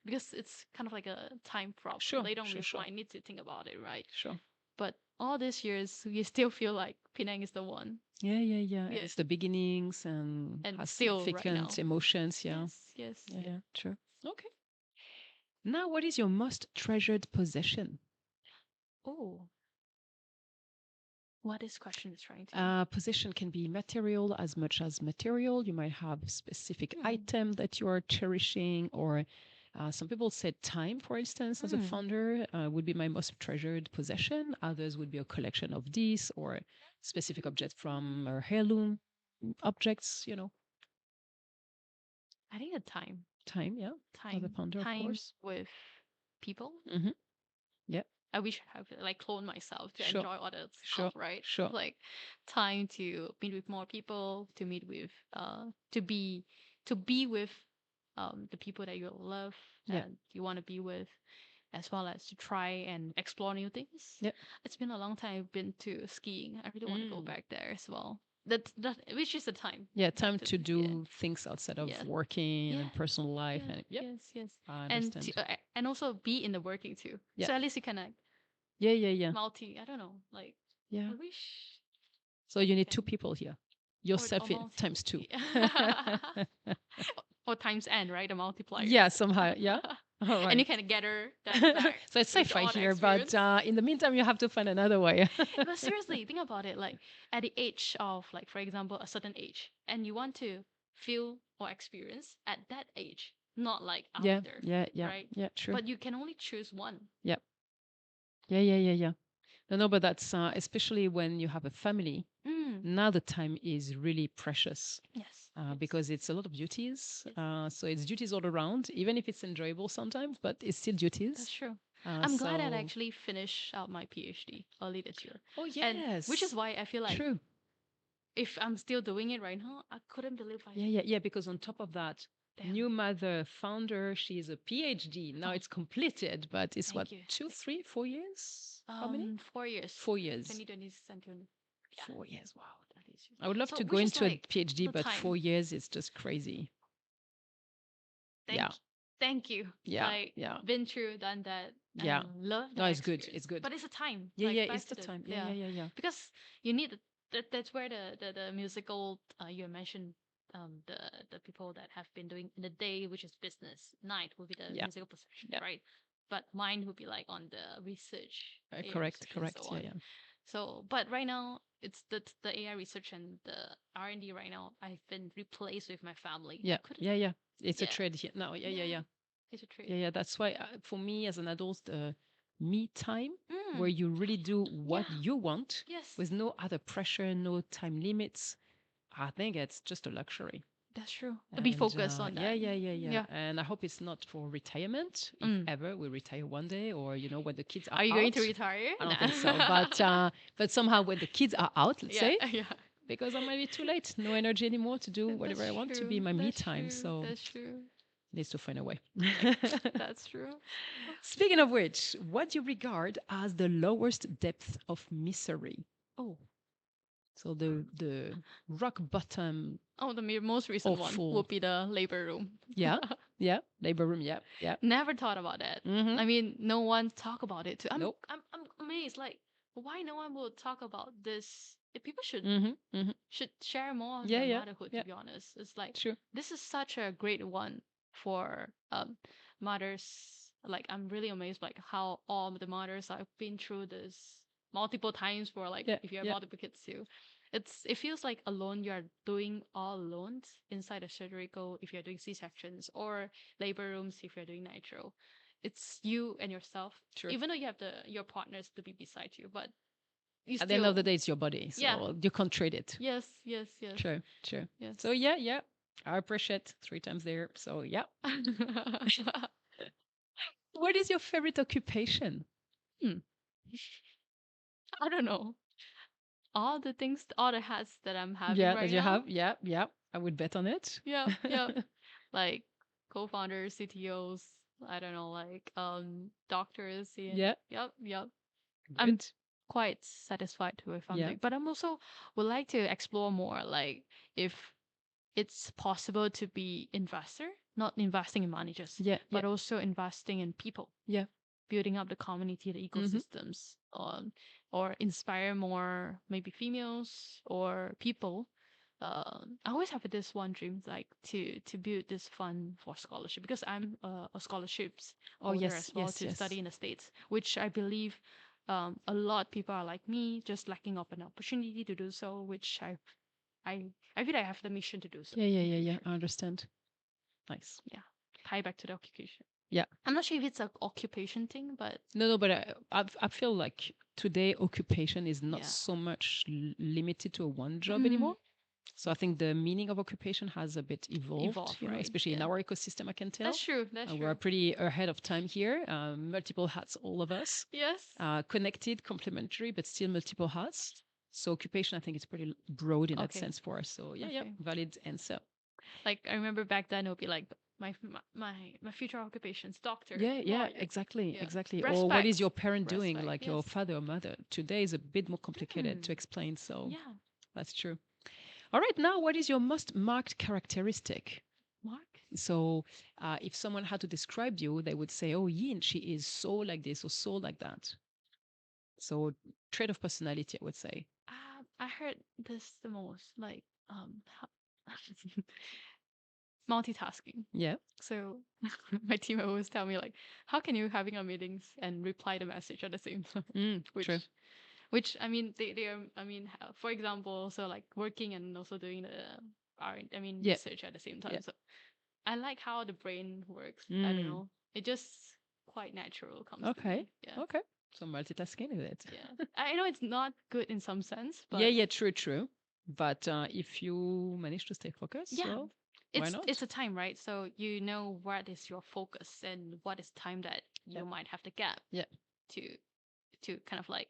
Because it's kind of like a time prop. Sure, Later on, sure, we sure. might need to think about it, right? Sure. But all these years, we still feel like Penang is the one. Yeah, yeah, yeah. Yeah. It's the beginnings and has still right now. significant emotions. Yeah. Yes. Yeah, yeah. True. Okay. Now, what is your most treasured possession? Oh, what this question is trying to. Possession can be material as much as material. You might have specific item that you are cherishing, or some people said time, for instance, as a founder would be my most treasured possession. Others would be a collection of these or specific objects from a heirloom objects, I think the time. Time, yeah. As a founder, of course. With people. Yeah. I wish I have like clone myself to Sure. enjoy all that Sure. stuff, right? Sure. Like time to meet with more people, to meet with to be with the people that you love Yeah. and you want to be with, as well as to try and explore new things. Yep. It's been a long time I've been to skiing. I really want to go back there as well. That which is the time. Yeah, time to do things outside of Yeah. working and personal life. And Yes. I And understand. and also be in the working too. Yeah. So at least you can like Yeah. I don't know, like Yeah. I wish. So you need two people here. Yourself or times two. Or times n, right? The multiplier. Yeah, somehow. Yeah. All right. And you can gather that back. So it's with sci-fi all the here, but experience. in the meantime, you have to find another way. But seriously, think about it. Like at the age of, like, for example, a certain age, and you want to feel or experience at that age, not like after. Yeah. Right? Yeah, true. But you can only choose one. Yeah. Yeah. No, but that's especially when you have a family. Now the time is really precious. Yes. Because it's a lot of duties. So it's duties all around, even if it's enjoyable sometimes, but it's still duties. That's true. I'm glad I actually finished out my PhD early this year. Oh, yes. And which is why I feel like True. if I'm still doing it right now, I couldn't believe I. Yeah. Because on top of that, new mother, founder, she's a PhD. Now it's completed, but it's what, 2, 3, 4 years? How many? 4 years. 4 years. 2020 until. Yeah. 4 years. Wow. I would love to go which is into a like PhD, but time. 4 years is just crazy. Thank you. Yeah. Been through, done that. Yeah. Love that. No, it's good. experience. It's good. But it's a time. Yeah, like, it's the time. Yeah. Because you need that's where the musical you mentioned the people that have been doing in the day, which is business. Night will be the musical possession, right? But mine would be like on the research. Correct. So Yeah. So, but right now it's the AI research and the R&D right now. I've been replaced with my family. Yeah. It's a trade here. No, yeah. It's a trade. Yeah. That's why for me as an adult, me time where you really do what you want with no other pressure, no time limits. I think it's just a luxury. That's true. To be focused on that. Yeah. And I hope it's not for retirement, if ever we retire one day, or when the kids are out. Are you going to retire? I don't think so. But somehow when the kids are out, let's say, because I might be too late, no energy anymore to do whatever I want to be my me time. So that's true. Needs to find a way. That's true. Speaking of which, what do you regard as the lowest depth of misery? Oh. So the rock bottom. Oh, the most recent one would be the labor room. Yeah, labor room. Yeah. Never thought about that. I mean, no one talk about it too. I'm amazed. Like, why no one will talk about this? If people should share more of their motherhood. To be honest, it's like this is such a great one for mothers like I'm really amazed like how all the mothers have been through this multiple times for like Yeah, if you have yeah. multiple kids too. It feels like alone you're doing all alone inside a surgical if you're doing C-sections or labor rooms if you're doing nitro. It's you and yourself. True. Even though you have your partners to be beside you, but you At the end of the still day, it's your body, so yeah. you can't trade it. Yes, yes, yes. True, true. Yes. So yeah, yeah. I appreciate 3 times there. So yeah. What is your favorite occupation? Hmm. I don't know. All the things, all the hats that I'm having Yeah, right that you now. have. Yeah, yeah. I would bet on it. Yeah, yeah. Like co-founders, CTOs, I don't know, like doctors and Yeah, yep, yep. I'm good. quite satisfied with what I'm Yeah, doing. But I'm also would like to explore more, like if it's possible to be investor, not investing in money just, yeah, yeah, but also investing in people, yeah. building up the community, the Mm-hmm. ecosystems, or inspire more maybe females or people. I always have this one dream, like to build this fund for scholarship because I'm a scholarships Oh holder yes, as well yes, to yes. study in the States, which I believe a lot of people are like me, just lacking of an opportunity to do so, which I feel I have the mission to do so Yeah, yeah, in yeah, yeah. future. I understand. Nice. Yeah, tie back to the occupation. Yeah. I'm not sure if it's an occupation thing, but No, no, but I feel like today occupation is not yeah. so much limited to a one job Mm, anymore. So I think the meaning of occupation has a bit evolved, evolve, right? especially in Yeah, our ecosystem, I can tell. that's true. That's We're true. pretty ahead of time here. Multiple hats, all of us. Yes. Connected, complementary, but still multiple hats. So occupation, I think it's pretty broad in that Okay. sense for us. So yeah, yeah, Okay. valid answer. Like I remember back then, it would be like my future occupations, doctor, Yeah, yeah, lawyer. exactly, Yeah. exactly. Or what Respect. is your parent doing, Respect. like your Yes. father or mother? Today is a bit more complicated to Mm, explain. So yeah. that's true. All right, now what is your most marked characteristic? Mark. So if someone had to describe you, they would say, oh, Yin, she is so like this or so like that. So trait of personality, I would say. I heard this the most, like multitasking. Yeah. So my team always tell me like, how can you having a meetings and reply the message at the same time? True. Which I mean they are I mean for example also like working and also doing the Yeah. research at the same time. Yeah. So I like how the brain works. I don't Mm. know. It just quite natural comes to Okay. me. Yeah. Okay. So multitasking is it? Yeah. I know it's not good in some sense, Yeah, but yeah, true, true. But if you manage to stay focused, yeah. well, why not? It's a time, right? So you know what is your focus and what is time that Yeah. you might have the gap Yeah. to kind of like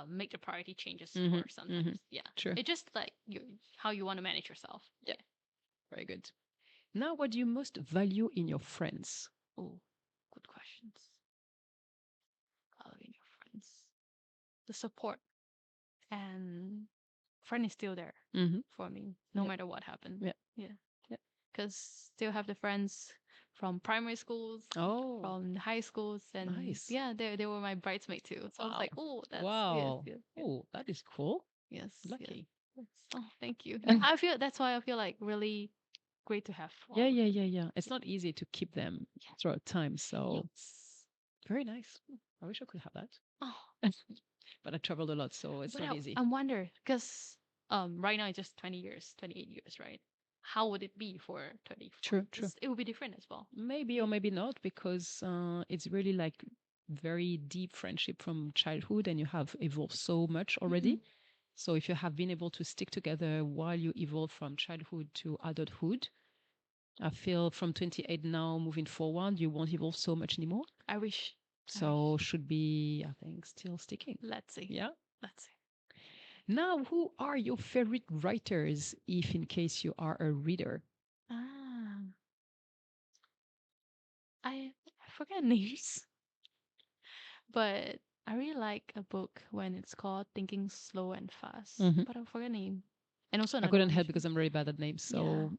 make the priority changes Mm-hmm. for sometimes. Mm-hmm. Yeah. True. It's just like you how you want to manage yourself. Yeah. Very good. Now, what do you most value in your friends? Oh, good questions. In your friends. The support and friend is still there Mm-hmm. for me, no Yeah. matter what happened. Yeah. Yeah. Yeah. Because still have the friends from primary schools, Oh, from high schools, and nice. yeah, they were my bridesmaid too. So I was Wow. like, oh, that's yes, Wow. yes, yes, Oh, that is cool. yes, yes, Lucky. yes. Oh, thank you. Yeah, I feel that's why I feel like really great to have. Yeah, All yeah, yeah, yeah. It's not easy to keep them yeah. throughout time. So Yes. very nice. I wish I could have that. Oh, But I traveled a lot, so it's but not easy. I wonder because right now it's just 20 years, 28 years, right? How would it be for 30? True, true. It would be different as well. Maybe or maybe not, because it's really like very deep friendship from childhood and you have evolved so much already. So if you have been able to stick together while you evolve from childhood to adulthood, I feel from 28 now moving forward, you won't evolve so much anymore. I wish. So should be, I think, still sticking. Let's see. Yeah. Let's see. Now, who are your favorite writers, if in case you are a reader? Ah, I forget names, but I really like a book when it's called Thinking Slow and Fast, Mhm. but I forget name. And also I another couldn't one help is because I'm very bad at names. yeah, So,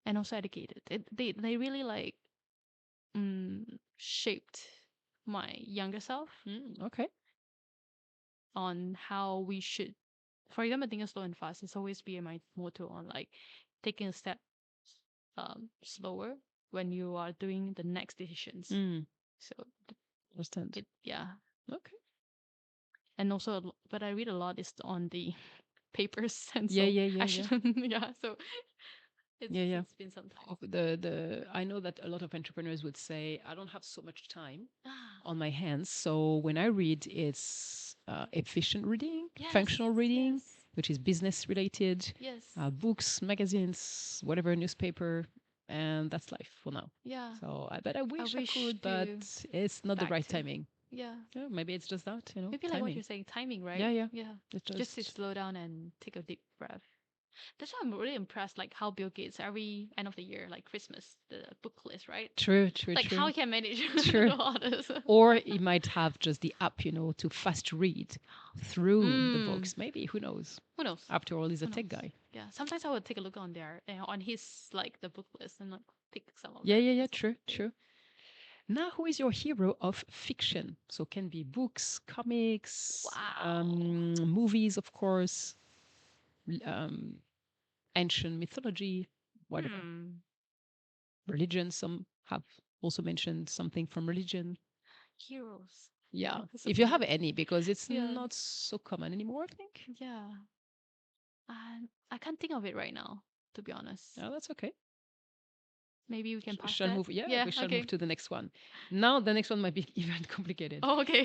and also Educated. They really like shaped my younger self okay. on how we should. For example, thinking slow and fast is always be my motto on like taking a step slower when you are doing the next decisions. Mm. So Understand. Okay. and also, but I read a lot is on the papers, and Yeah, so yeah, yeah, I yeah. shouldn't. Yeah, so Yeah. it's been some time. The I know that a lot of entrepreneurs would say, I don't have so much time Ah, on my hands. So when I read, it's efficient reading, yes, functional reading, yes, which is business related, yes, books, magazines, whatever, newspaper, and that's life for now. yeah. So I bet I wish I wish could, but to it's not the back right to timing. yeah. Yeah, maybe it's just that, Maybe like what you're saying, timing, right? Yeah, Yeah. it's Just to just slow down and take a deep breath. That's why I'm really impressed, like how Bill Gates every end of the year, like Christmas, the book list, right? true, Like how he can manage True. to do all this. Or he might have just the app, to fast read through the books. Maybe, who knows? Who knows? After all, he's a Who tech knows? guy. Yeah. Sometimes I would take a look on there, on his like the book list, and like pick some of Yeah, them. yeah, yeah, true. Now, who is your hero of fiction? So can be books, comics, Wow. movies, of course, um, ancient mythology, whatever. Religion, some have also mentioned something from religion. Heroes. Yeah, That's if you okay. have any, because it's Yeah. not so common anymore, I think. Yeah. I can't think of it right now, to be honest. Oh, that's okay. Maybe we can pass Shall that. move. Yeah, Yeah. we shall Okay. move to the next one. Now, the next one might be even complicated. Oh, okay.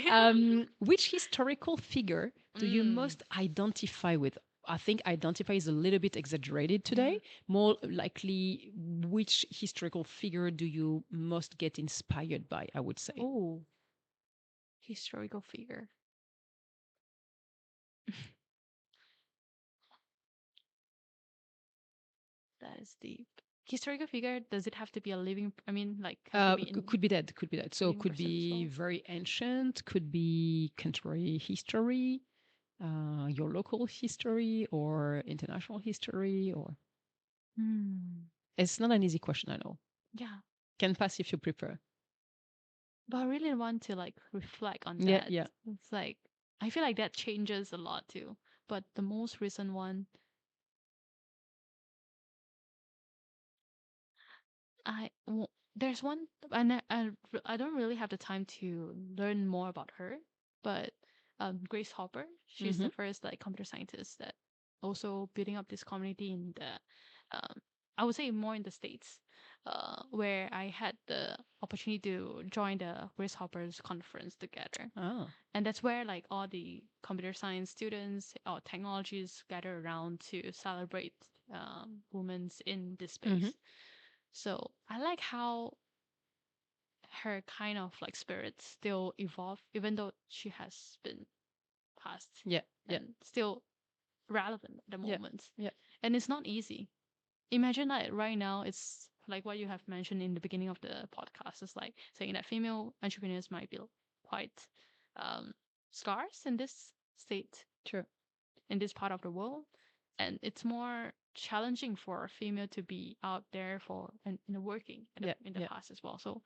Which historical figure do you Mm. most identify with? I think identify is a little bit exaggerated today. Yeah. More likely, which historical figure do you most get inspired by? I would say. Oh, historical figure. That is deep. Historical figure, does it have to be a living? I mean, like, have to be in Could be that. Could be that. So living could person as be well? very ancient. Could be contemporary history, your local history, or international history, or it's not an easy question. I know. Yeah. Can pass if you prefer. But I really want to like reflect on Yeah, that. yeah. It's like, I feel like that changes a lot too. But the most recent one, there's one, and I don't really have the time to learn more about her, but Grace Hopper, she's the first like computer scientist that also building up this community in the, I would say more in the States, where I had the opportunity to join the Grace Hopper's conference together. Oh. And that's where like all the computer science students or technologists gather around to celebrate women's in this space. So I like how her kind of like spirit still evolve, even though she has been passed. Yeah, yeah. And still relevant at the Yeah, moment. yeah. And it's not easy. Imagine that right now it's like what you have mentioned in the beginning of the podcast. It's like saying that female entrepreneurs might be quite scarce in this state, Sure. in this part of the world. And it's more challenging for a female to be out there for and working in the past as well. So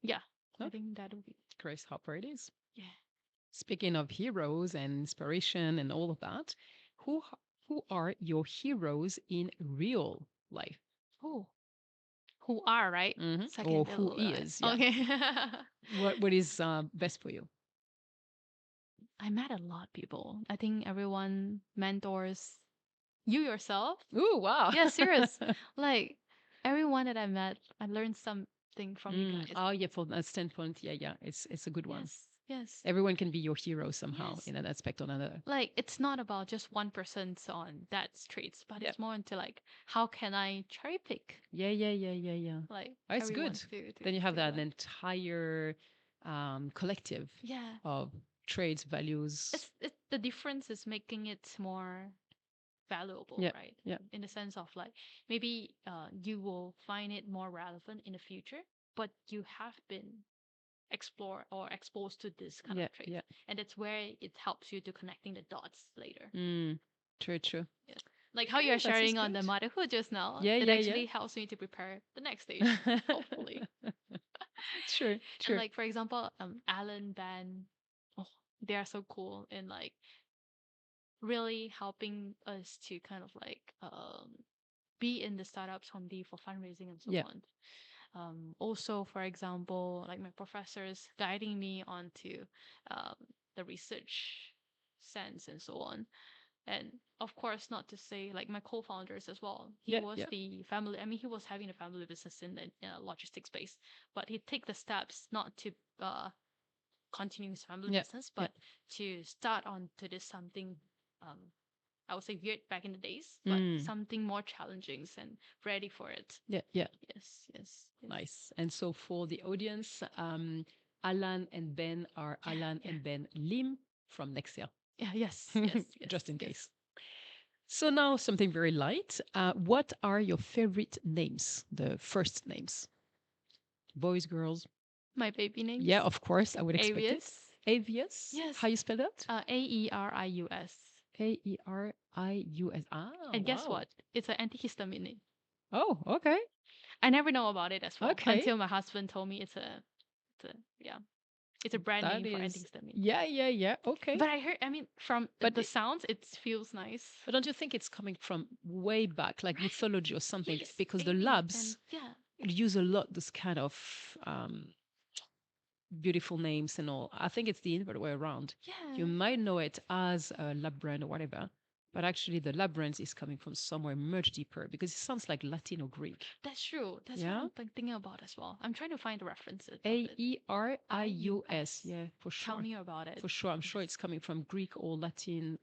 yeah, I think that would be Grace Hopper it is. yeah. Speaking of heroes and inspiration and all of that, who who are your heroes in real life? Who are right? Second Or who is? Yeah. Okay. What is best for you? I met a lot of people. I think everyone mentors you yourself. Ooh, wow. Yeah, serious. Like everyone that I met, I learned something from you guys. Oh, yeah, from that standpoint, yeah. It's a good one. Yes. Everyone can be your hero somehow Yes. in an aspect or another. Like it's not about just 1% on that traits, but Yeah. it's more into like how can I cherry pick? Yeah. Like Oh, it's everyone good. Then you have that entire collective yeah. of traits, values. It's the difference is making it more valuable, Yeah, right? yeah. In the sense of like maybe you will find it more relevant in the future, but you have been explored or exposed to this kind of traits, and that's where it helps you to connecting the dots later. True. Yes. Like how you're sharing on the motherhood just now, Yeah, it yeah, actually helps me to prepare the next stage, hopefully. True. And like for example, Alan, Ben, oh, they are so cool in like really helping us to kind of like be in the startups Home D for fundraising and so on. Also, for example, like my professors guiding me onto um, the research sense and so on. And of course, not to say like my co-founders as well. He Yeah, was yeah. the family. I mean, he was having a family business in the logistics space, but he take the steps not to continue his family Yeah, business, yeah. but to start on to this something. I would say weird back in the days, but something more challenging and ready for it. Yeah, yeah. Yes, yes, yes. Nice. And so for the audience, Alan and Ben are Alan and Ben Lim from Nexea, Yeah, yes, yes, yes. just in yes. case. So now something very light. What are your favorite names? The first names, boys, girls? My baby names. Yeah, of course, I would expect it. Avius. Avius. Yes. How you spell that? Aerius. Aerius. Ah, And guess wow. what? It's an antihistamine. Oh, okay. I never know about it as well Okay. until my husband told me it's a brand That name for is, antihistamine. yeah. Okay. But I heard, I mean, from But the sounds, it feels nice. But don't you think it's coming from way back, like mythology or something? Yes, Because the aliens labs and use a lot this kind of beautiful names and all. I think it's the inverted way around. yeah. You might know it as a lab brand or whatever, but actually the lab brand is coming from somewhere much deeper because it sounds like Latin or Greek. That's true. That's Yeah? what I'm thinking about as well. I'm trying to find the references. Aerius. Yeah, for sure. Tell me about it. For sure. I'm sure it's coming from Greek or Latin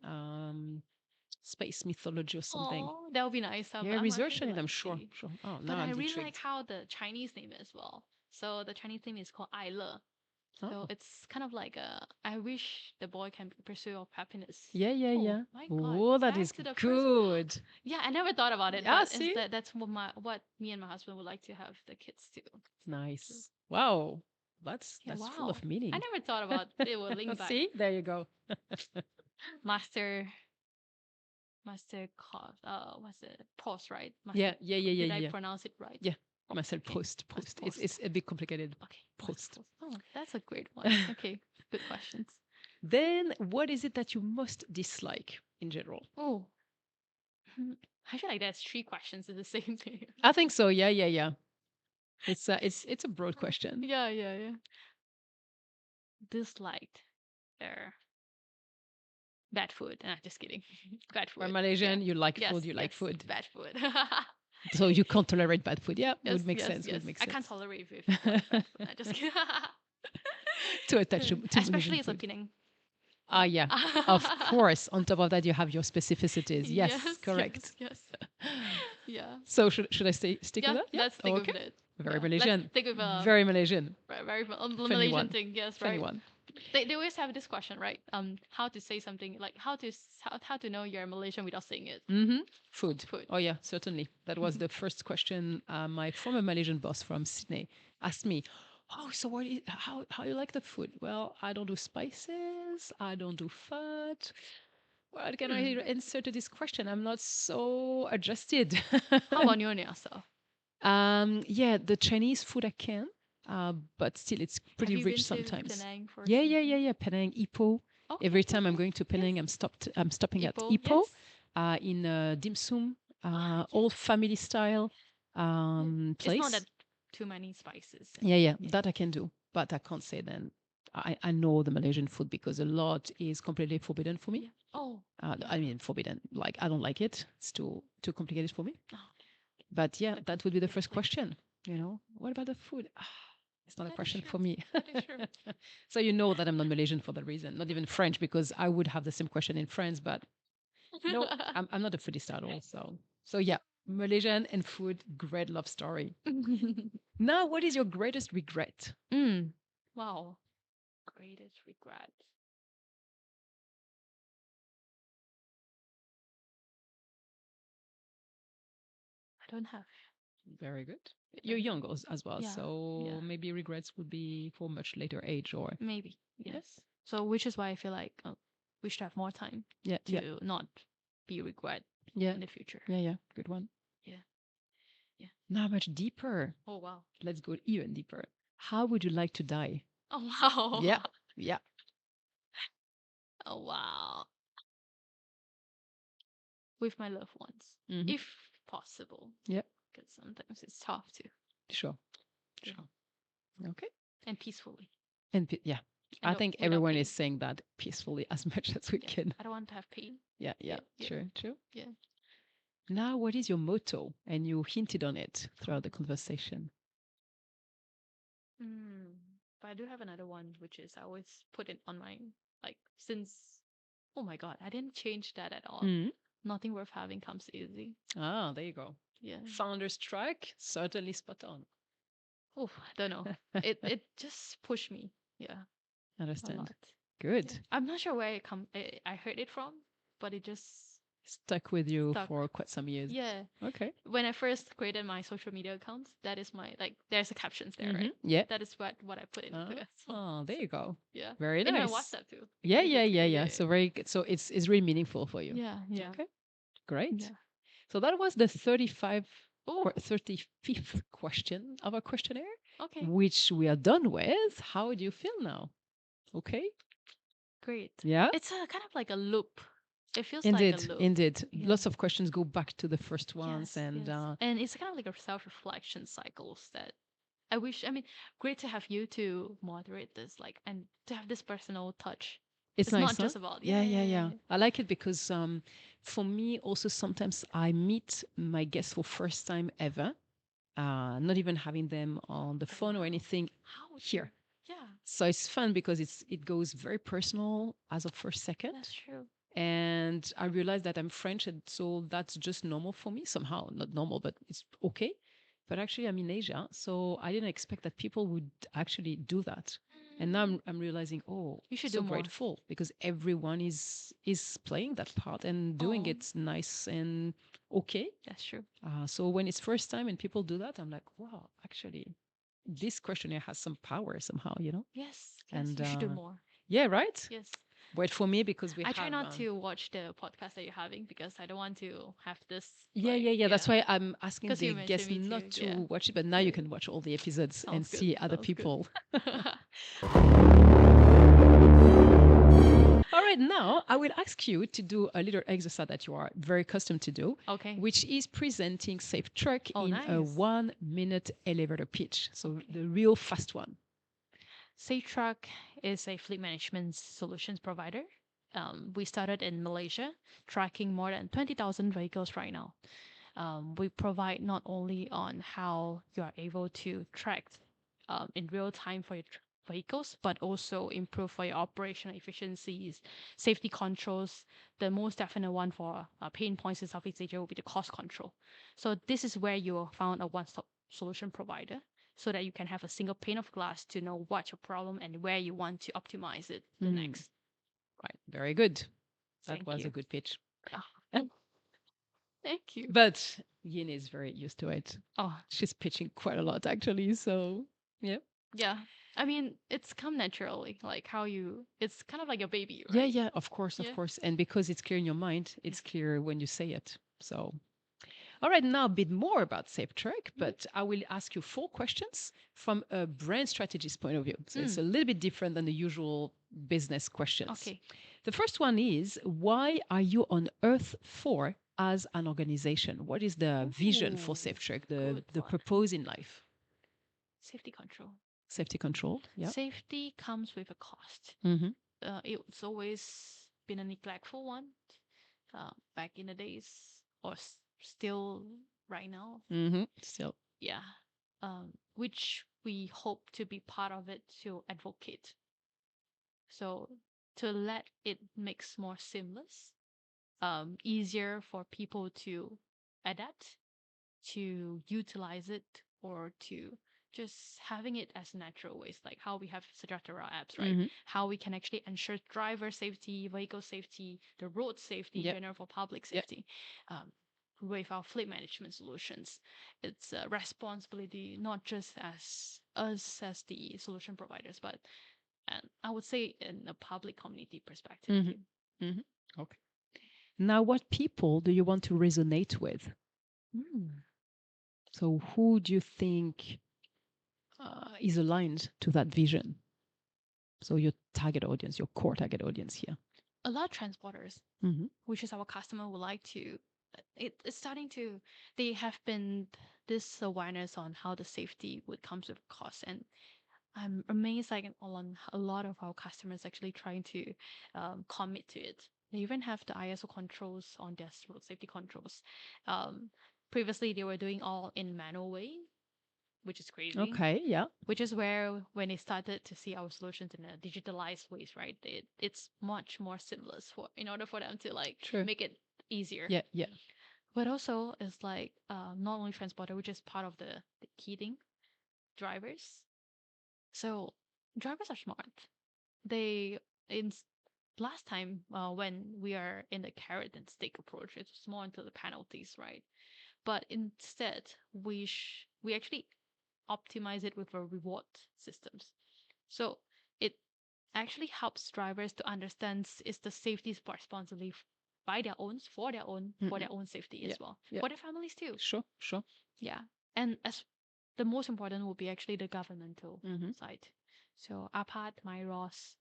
space mythology or something. Oh, that would be nice. Yeah, research it, I'm sure. See. Sure. Oh, But now I I'm really intrigued. like how the Chinese name as well. So the Chinese name is called Ai Le. So Oh. it's kind of like I wish the boy can pursue of happiness. Yeah. Oh my God. Oh, that Back is to the first- good. Yeah, I never thought about it, Yeah, but see? that's what me and my husband would like to have the kids do. Nice. Wow. That's Yeah, full of meaning. I never thought about it will link back. See? There you go. Master what's it? Proust, right? Yeah. Did I pronounce it right? Yeah. Marcel Okay. Proust. It's a bit complicated. Okay. Proust. Oh, that's a great one. Okay. Good questions. Then what is it that you most dislike in general? Oh. I feel like there's 3 questions in the same thing. I think so. Yeah. It's a broad question. Yeah. Disliked their bad food. Nah, just kidding. Bad food. We're Malaysian, Yeah. you like Yes, food, you like yes, food. Bad food. So you can't tolerate bad food. Yeah, Yes, would make yes, sense. yes. Would make I sense. can't tolerate if you like bad food. Nah, just kidding. Too attached to Especially Malaysian as a food. Penang. Ah, yeah. Of course. On top of that, you have your specificities. Yes, correct. Yes. Yeah. So should I stick Yeah, with that? Yeah. let's stick Okay. with it. Very Yeah, Malaysian. Let's stick with Very Malaysian. very Funny Malaysian one. thing. Yes, Funny right. one. They always have this question, right? How to say something like how to know you're Malaysian without saying it. Mm-hmm. Food. Food. Oh, yeah, certainly. That was the first question my former Malaysian boss from Sydney asked me. Oh, so how you like the food? Well, I don't do spices. I don't do fat. What can I answer to this question? I'm not so adjusted. How about Nyonya stuff? Yeah, the Chinese food I can, but still it's pretty Have you rich been sometimes. To Penang for Yeah. Penang, Ipoh. Okay, Every time I'm okay. going to Penang, I'm stopping at Ipoh, Ipoh, yes. in dim sum, old family style place. It's not that too many spices. Yeah, that I can do, but I can't say then. I know the Malaysian food because a lot is completely forbidden for me. Yeah. Oh. I mean forbidden. Like I don't like it. It's too complicated for me. Oh. But yeah, that would be the first question. You know, what about the food? It's not a question for me. That is true. So you know that I'm not Malaysian for that reason. Not even French because I would have the same question in France. But no, I'm not a foodie at all. So yeah, Malaysian and food, great love story. Now, what is your greatest regret? Wow. Greatest regret. I don't have. Very good. You're young as well, Yeah, so maybe regrets would be for much later age or maybe yes. So which is why I feel like we should have more time to not be regret in the future. Yeah. Good one. Yeah. Now much deeper. Oh wow. Let's go even deeper. How would you like to die? Oh wow. Yeah. Oh wow. With my loved ones, Mhm. if possible. Yeah. Because sometimes it's tough to. Sure. Sure. Okay. And peacefully. And yeah, I And think without everyone pain. is saying that peacefully as much as we Yeah. can. I don't want to have pain. Yeah, Yeah. true. Yeah. Now, what is your motto? And you hinted on it throughout the conversation. But I do have another one, which is I always put it on my, like, since, oh my God, I didn't change that at all. Mm. Nothing worth having comes easy. Ah, there you go. Yeah. Founder's track, certainly spot on. Oh, I don't know. It just pushed me. Yeah. A Understand. lot. Good. Yeah. I'm not sure where I heard it from, but it just Stuck with you stuck. for quite some years. Yeah. Okay. When I first created my social media accounts, that is my, like, there's the captions there, right? Yeah. That is what I put into it. So, Oh, there you go. yeah. Very In my nice. WhatsApp too. Yeah. So very good. So it's really meaningful for you. Yeah. Okay. Great. Yeah. So that was the 35th question of our questionnaire, Okay. which we are done with. How do you feel now? Okay. Great. Yeah. It's a kind of like a loop. It feels Indeed, like a loop. indeed. Yeah. Lots of questions go back to the first ones, Yes, and yes. And it's kind of like a self-reflection cycles that I wish. I mean, great to have you to moderate this, like, and to have this personal touch. it's nice, not huh? just about Yeah. I like it because for me also sometimes I meet my guests for first time ever, not even having them on the phone or anything How would here. Yeah, So it's fun because it goes very personal as of first second. that's true. And I realized that I'm French, and so that's just normal for me somehow. Not normal, but it's okay. But actually, I'm in Asia, so I didn't expect that people would actually do that. And now I'm realizing, oh, You should so do more. grateful because everyone is playing that part and doing Aw. it nice and okay. That's true. So when it's first time and people do that, I'm like, wow, actually, this questionnaire has some power somehow, you know? Yes, And you should do more. yeah, right. Yes. Wait for me because we I have. try not to watch the podcast that you're having because I don't want to have this. Yeah. That's why I'm asking 'Cause you the guests mentioned me not too, to yeah. watch it, but now you can watch all the episodes and Sounds good, see other sounds good. people. All right, now I will ask you to do a little exercise that you are very accustomed to do, Okay. which is presenting Safetruck Oh, in a nice. 1-minute elevator pitch. So the real fast one. Safetruck is a fleet management solutions provider. We started in Malaysia, tracking more than 20,000 vehicles right now. We provide not only on how you are able to track in real time for your vehicles, but also improve for your operational efficiencies, safety controls. The most definite one for pain points in Southeast Asia will be the cost control. So this is where you will found a one-stop solution provider so that you can have a single pane of glass to know what's your problem and where you want to optimize it the next. Right, very good. That Thank was you. a good pitch. Thank you. But Yin is very used to it. Oh, She's pitching quite a lot actually. So yeah. yeah. I mean, it's come naturally, like how it's kind of like a baby, right? Yeah, of course. And because it's clear in your mind, it's clear when you say it. So, all right, now a bit more about Safetruck, but I will ask you 4 questions from a brand strategist point of view. So it's a little bit different than the usual business questions. Okay. The first one is, why are you on Earth for as an organization? What is the vision for Safetruck, the purpose in life? Safety control. Safety control, yeah. Safety comes with a cost. It's always been a neglectful one back in the days, or still right now. Still. Yeah. Which we hope to be part of it to advocate. So to let it makes more seamless, easier for people to adapt, to utilize it, or to just having it as natural ways, like how we have Sejahtera apps, right? How we can actually ensure driver safety, vehicle safety, the road safety in general for public safety. With our fleet management solutions, it's a responsibility not just as us as the solution providers, but and I would say in a public community perspective. Okay. Now, what people do you want to resonate with? So who do you think is aligned to that vision? So your target audience, your core target audience here. A lot of transporters, which is our customer, would like to it's starting to, they have been this awareness on how the safety would comes with cost. And I'm amazed like on a lot of our customers actually trying to commit to it. They even have the ISO controls on their road safety controls. Um, Previously, they were doing all in manual way, which is crazy. Okay, yeah. Which is where when they started to see our solutions in a digitalized ways, right? It's much more seamless for in order for them to like True. make it easier. Yeah, yeah. But also it's like not only transporter, which is part of the key thing, drivers. So drivers are smart. They in last time when we are in the carrot and stick approach, it's more into the penalties, right? But instead, we actually optimize it with a reward systems. So it actually helps drivers to understand is the safety responsibility by their own for their own safety Yeah, as well, yeah. for their families too. Sure, sure. Yeah, and as the most important will be actually the governmental side. So APAT, MyROS,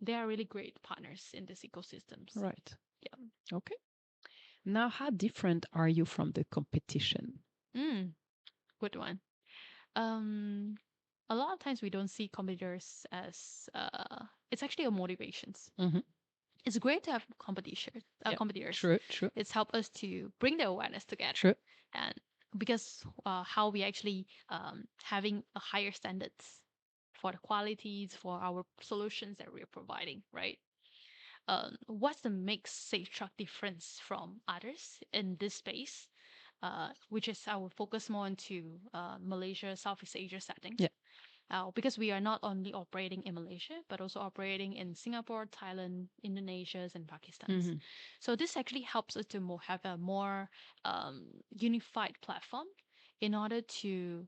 they are really great partners in this ecosystems. Right. Yeah. Okay. Now, how different are you from the competition? Good one. Um, a lot of times we don't see competitors as it's actually a motivations. It's great to have competition, Yeah, competitors. true, true. It's helped us to bring the awareness together. True. And because how we actually having a higher standards for the qualities for our solutions that we're providing, right? What's the makes Safetruck difference from others in this space? Which is I will focus more into Malaysia, Southeast Asia settings. Yeah. Because we are not only operating in Malaysia, but also operating in Singapore, Thailand, Indonesia, and Pakistan. So this actually helps us to have a more unified platform in order to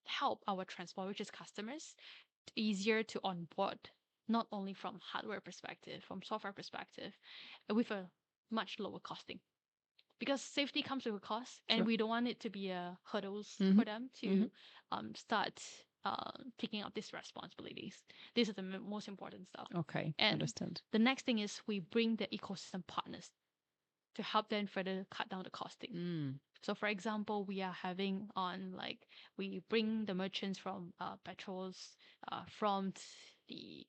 help our transport, which is customers, easier to onboard, not only from hardware perspective, from software perspective, with a much lower costing. Because safety comes with a cost, and Sure. we don't want it to be a hurdles for them to start picking up these responsibilities. These are the most important stuff. Okay, And understand. the next thing is we bring the ecosystem partners to help them further cut down the costing. So for example, we are having on like we bring the merchants from petrols, from the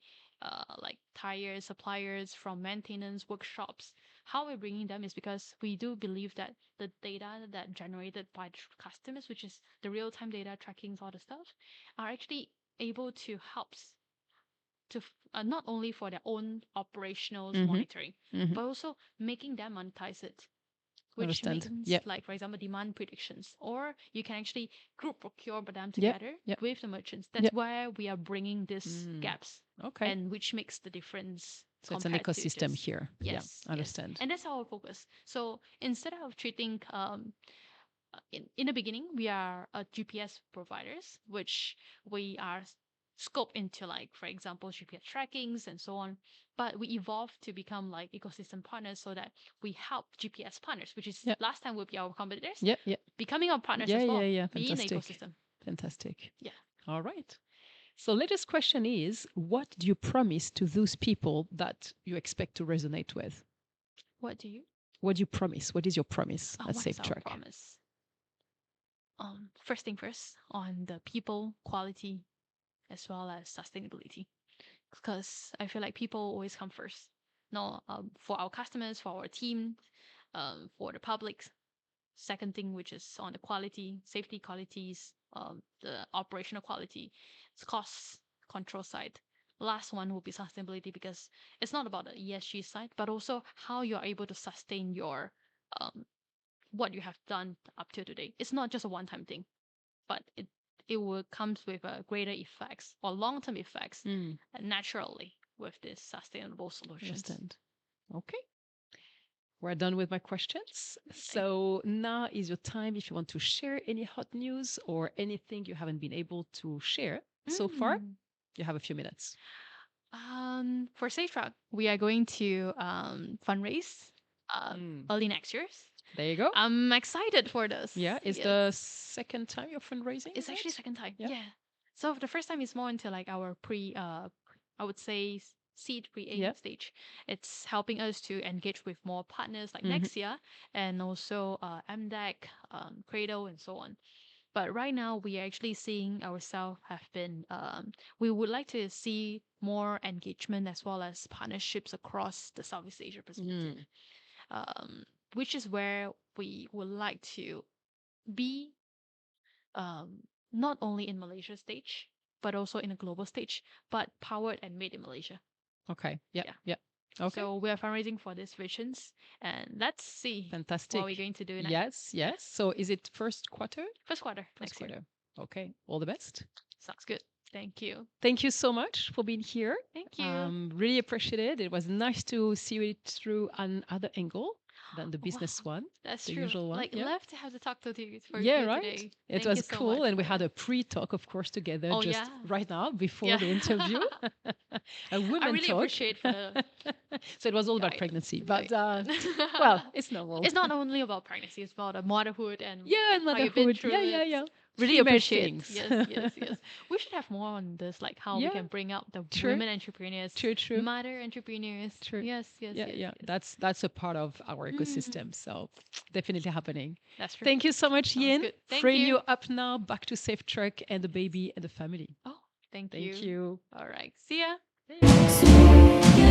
like tire suppliers, from maintenance workshops. How we're bringing them is because we do believe that the data that generated by customers, which is the real-time data tracking all the stuff, are actually able to help to not only for their own operational monitoring, but also making them monetize it, which Understand. means Yep. like for example demand predictions, or you can actually group procure them together with the merchants. That's where we are bringing these gaps. Okay. And which makes the difference. So it's an compared to ecosystem just- here. Yes, Yeah, yes. understand. And that's our focus. So instead of treating in the beginning, we are a GPS providers, which we are scope into like, for example, GPS trackings and so on. But we evolved to become like ecosystem partners so that we help GPS partners, which is last time would be our competitors. Yeah, yeah. Becoming our partners Yeah, as well. yeah, yeah. Be in the Fantastic. ecosystem. Fantastic. Yeah. All right. So latest question is, what do you promise to those people that you expect to resonate with? What do you? What do you promise? What is your promise at What is our Safetruck? promise? First thing first, on the people, quality, as well as sustainability. Because I feel like people always come first. No, for our customers, for our team, for the public. Second thing, which is on the quality, safety qualities, the operational quality, it's cost control side. Last one will be sustainability because it's not about the ESG side, but also how you're able to sustain your what you have done up to today. It's not just a one-time thing, but it will comes with greater effects or long-term effects naturally with this sustainable solutions. Understand. Okay. We're done with my questions. So now is your time if you want to share any hot news or anything you haven't been able to share so far. You have a few minutes. For Safetruck, we are going to fundraise early next year. There you go. I'm excited for this. Yeah, it's the second time you're fundraising. It's right? actually second time. Yeah. Yeah. So the first time is more into like our I would say seed pre-A Yep. stage. It's helping us to engage with more partners like Nexea and also MDEC, Cradle, and so on. But right now, we are actually seeing ourselves have been, we would like to see more engagement as well as partnerships across the Southeast Asia perspective, which is where we would like to be not only in Malaysia stage, but also in a global stage, but powered and made in Malaysia. Okay. Yeah. Yeah. Yeah. Okay. So we are fundraising for these visions, and let's see Fantastic. what we're going to do next. Yes. Yes. So is it first quarter? First quarter First next year. quarter. Okay. All the best. Sounds good. Thank you. Thank you so much for being here. Thank you. Really appreciate it. It was nice to see it through another angle than the business one. That's the true. usual one. Like, Yeah. love to have to talk to you for Yeah, you right. today. It Thank was you so cool, much and we for had that. a pre-talk, of course, together Oh, just yeah. right now before Yeah. the interview. A women I really talk. appreciate for the So it was all about guidance. pregnancy, but Right. well, it's normal. It's not only about pregnancy; it's about motherhood and Yeah, and how you've been motherhood. through Yeah, it. yeah, yeah. Really Female appreciate. things. Yes. We should have more on this, like how we Yeah. can bring up the True. women entrepreneurs, True. mother entrepreneurs. True. Yes. Yeah. That's a part of our ecosystem. So definitely happening. That's true. Thank you so much, Sounds Yin. good. Thank Freeing you. you up now back to Safetruck and the baby and the family. Oh, thank Thank you. All right. See ya. Yeah.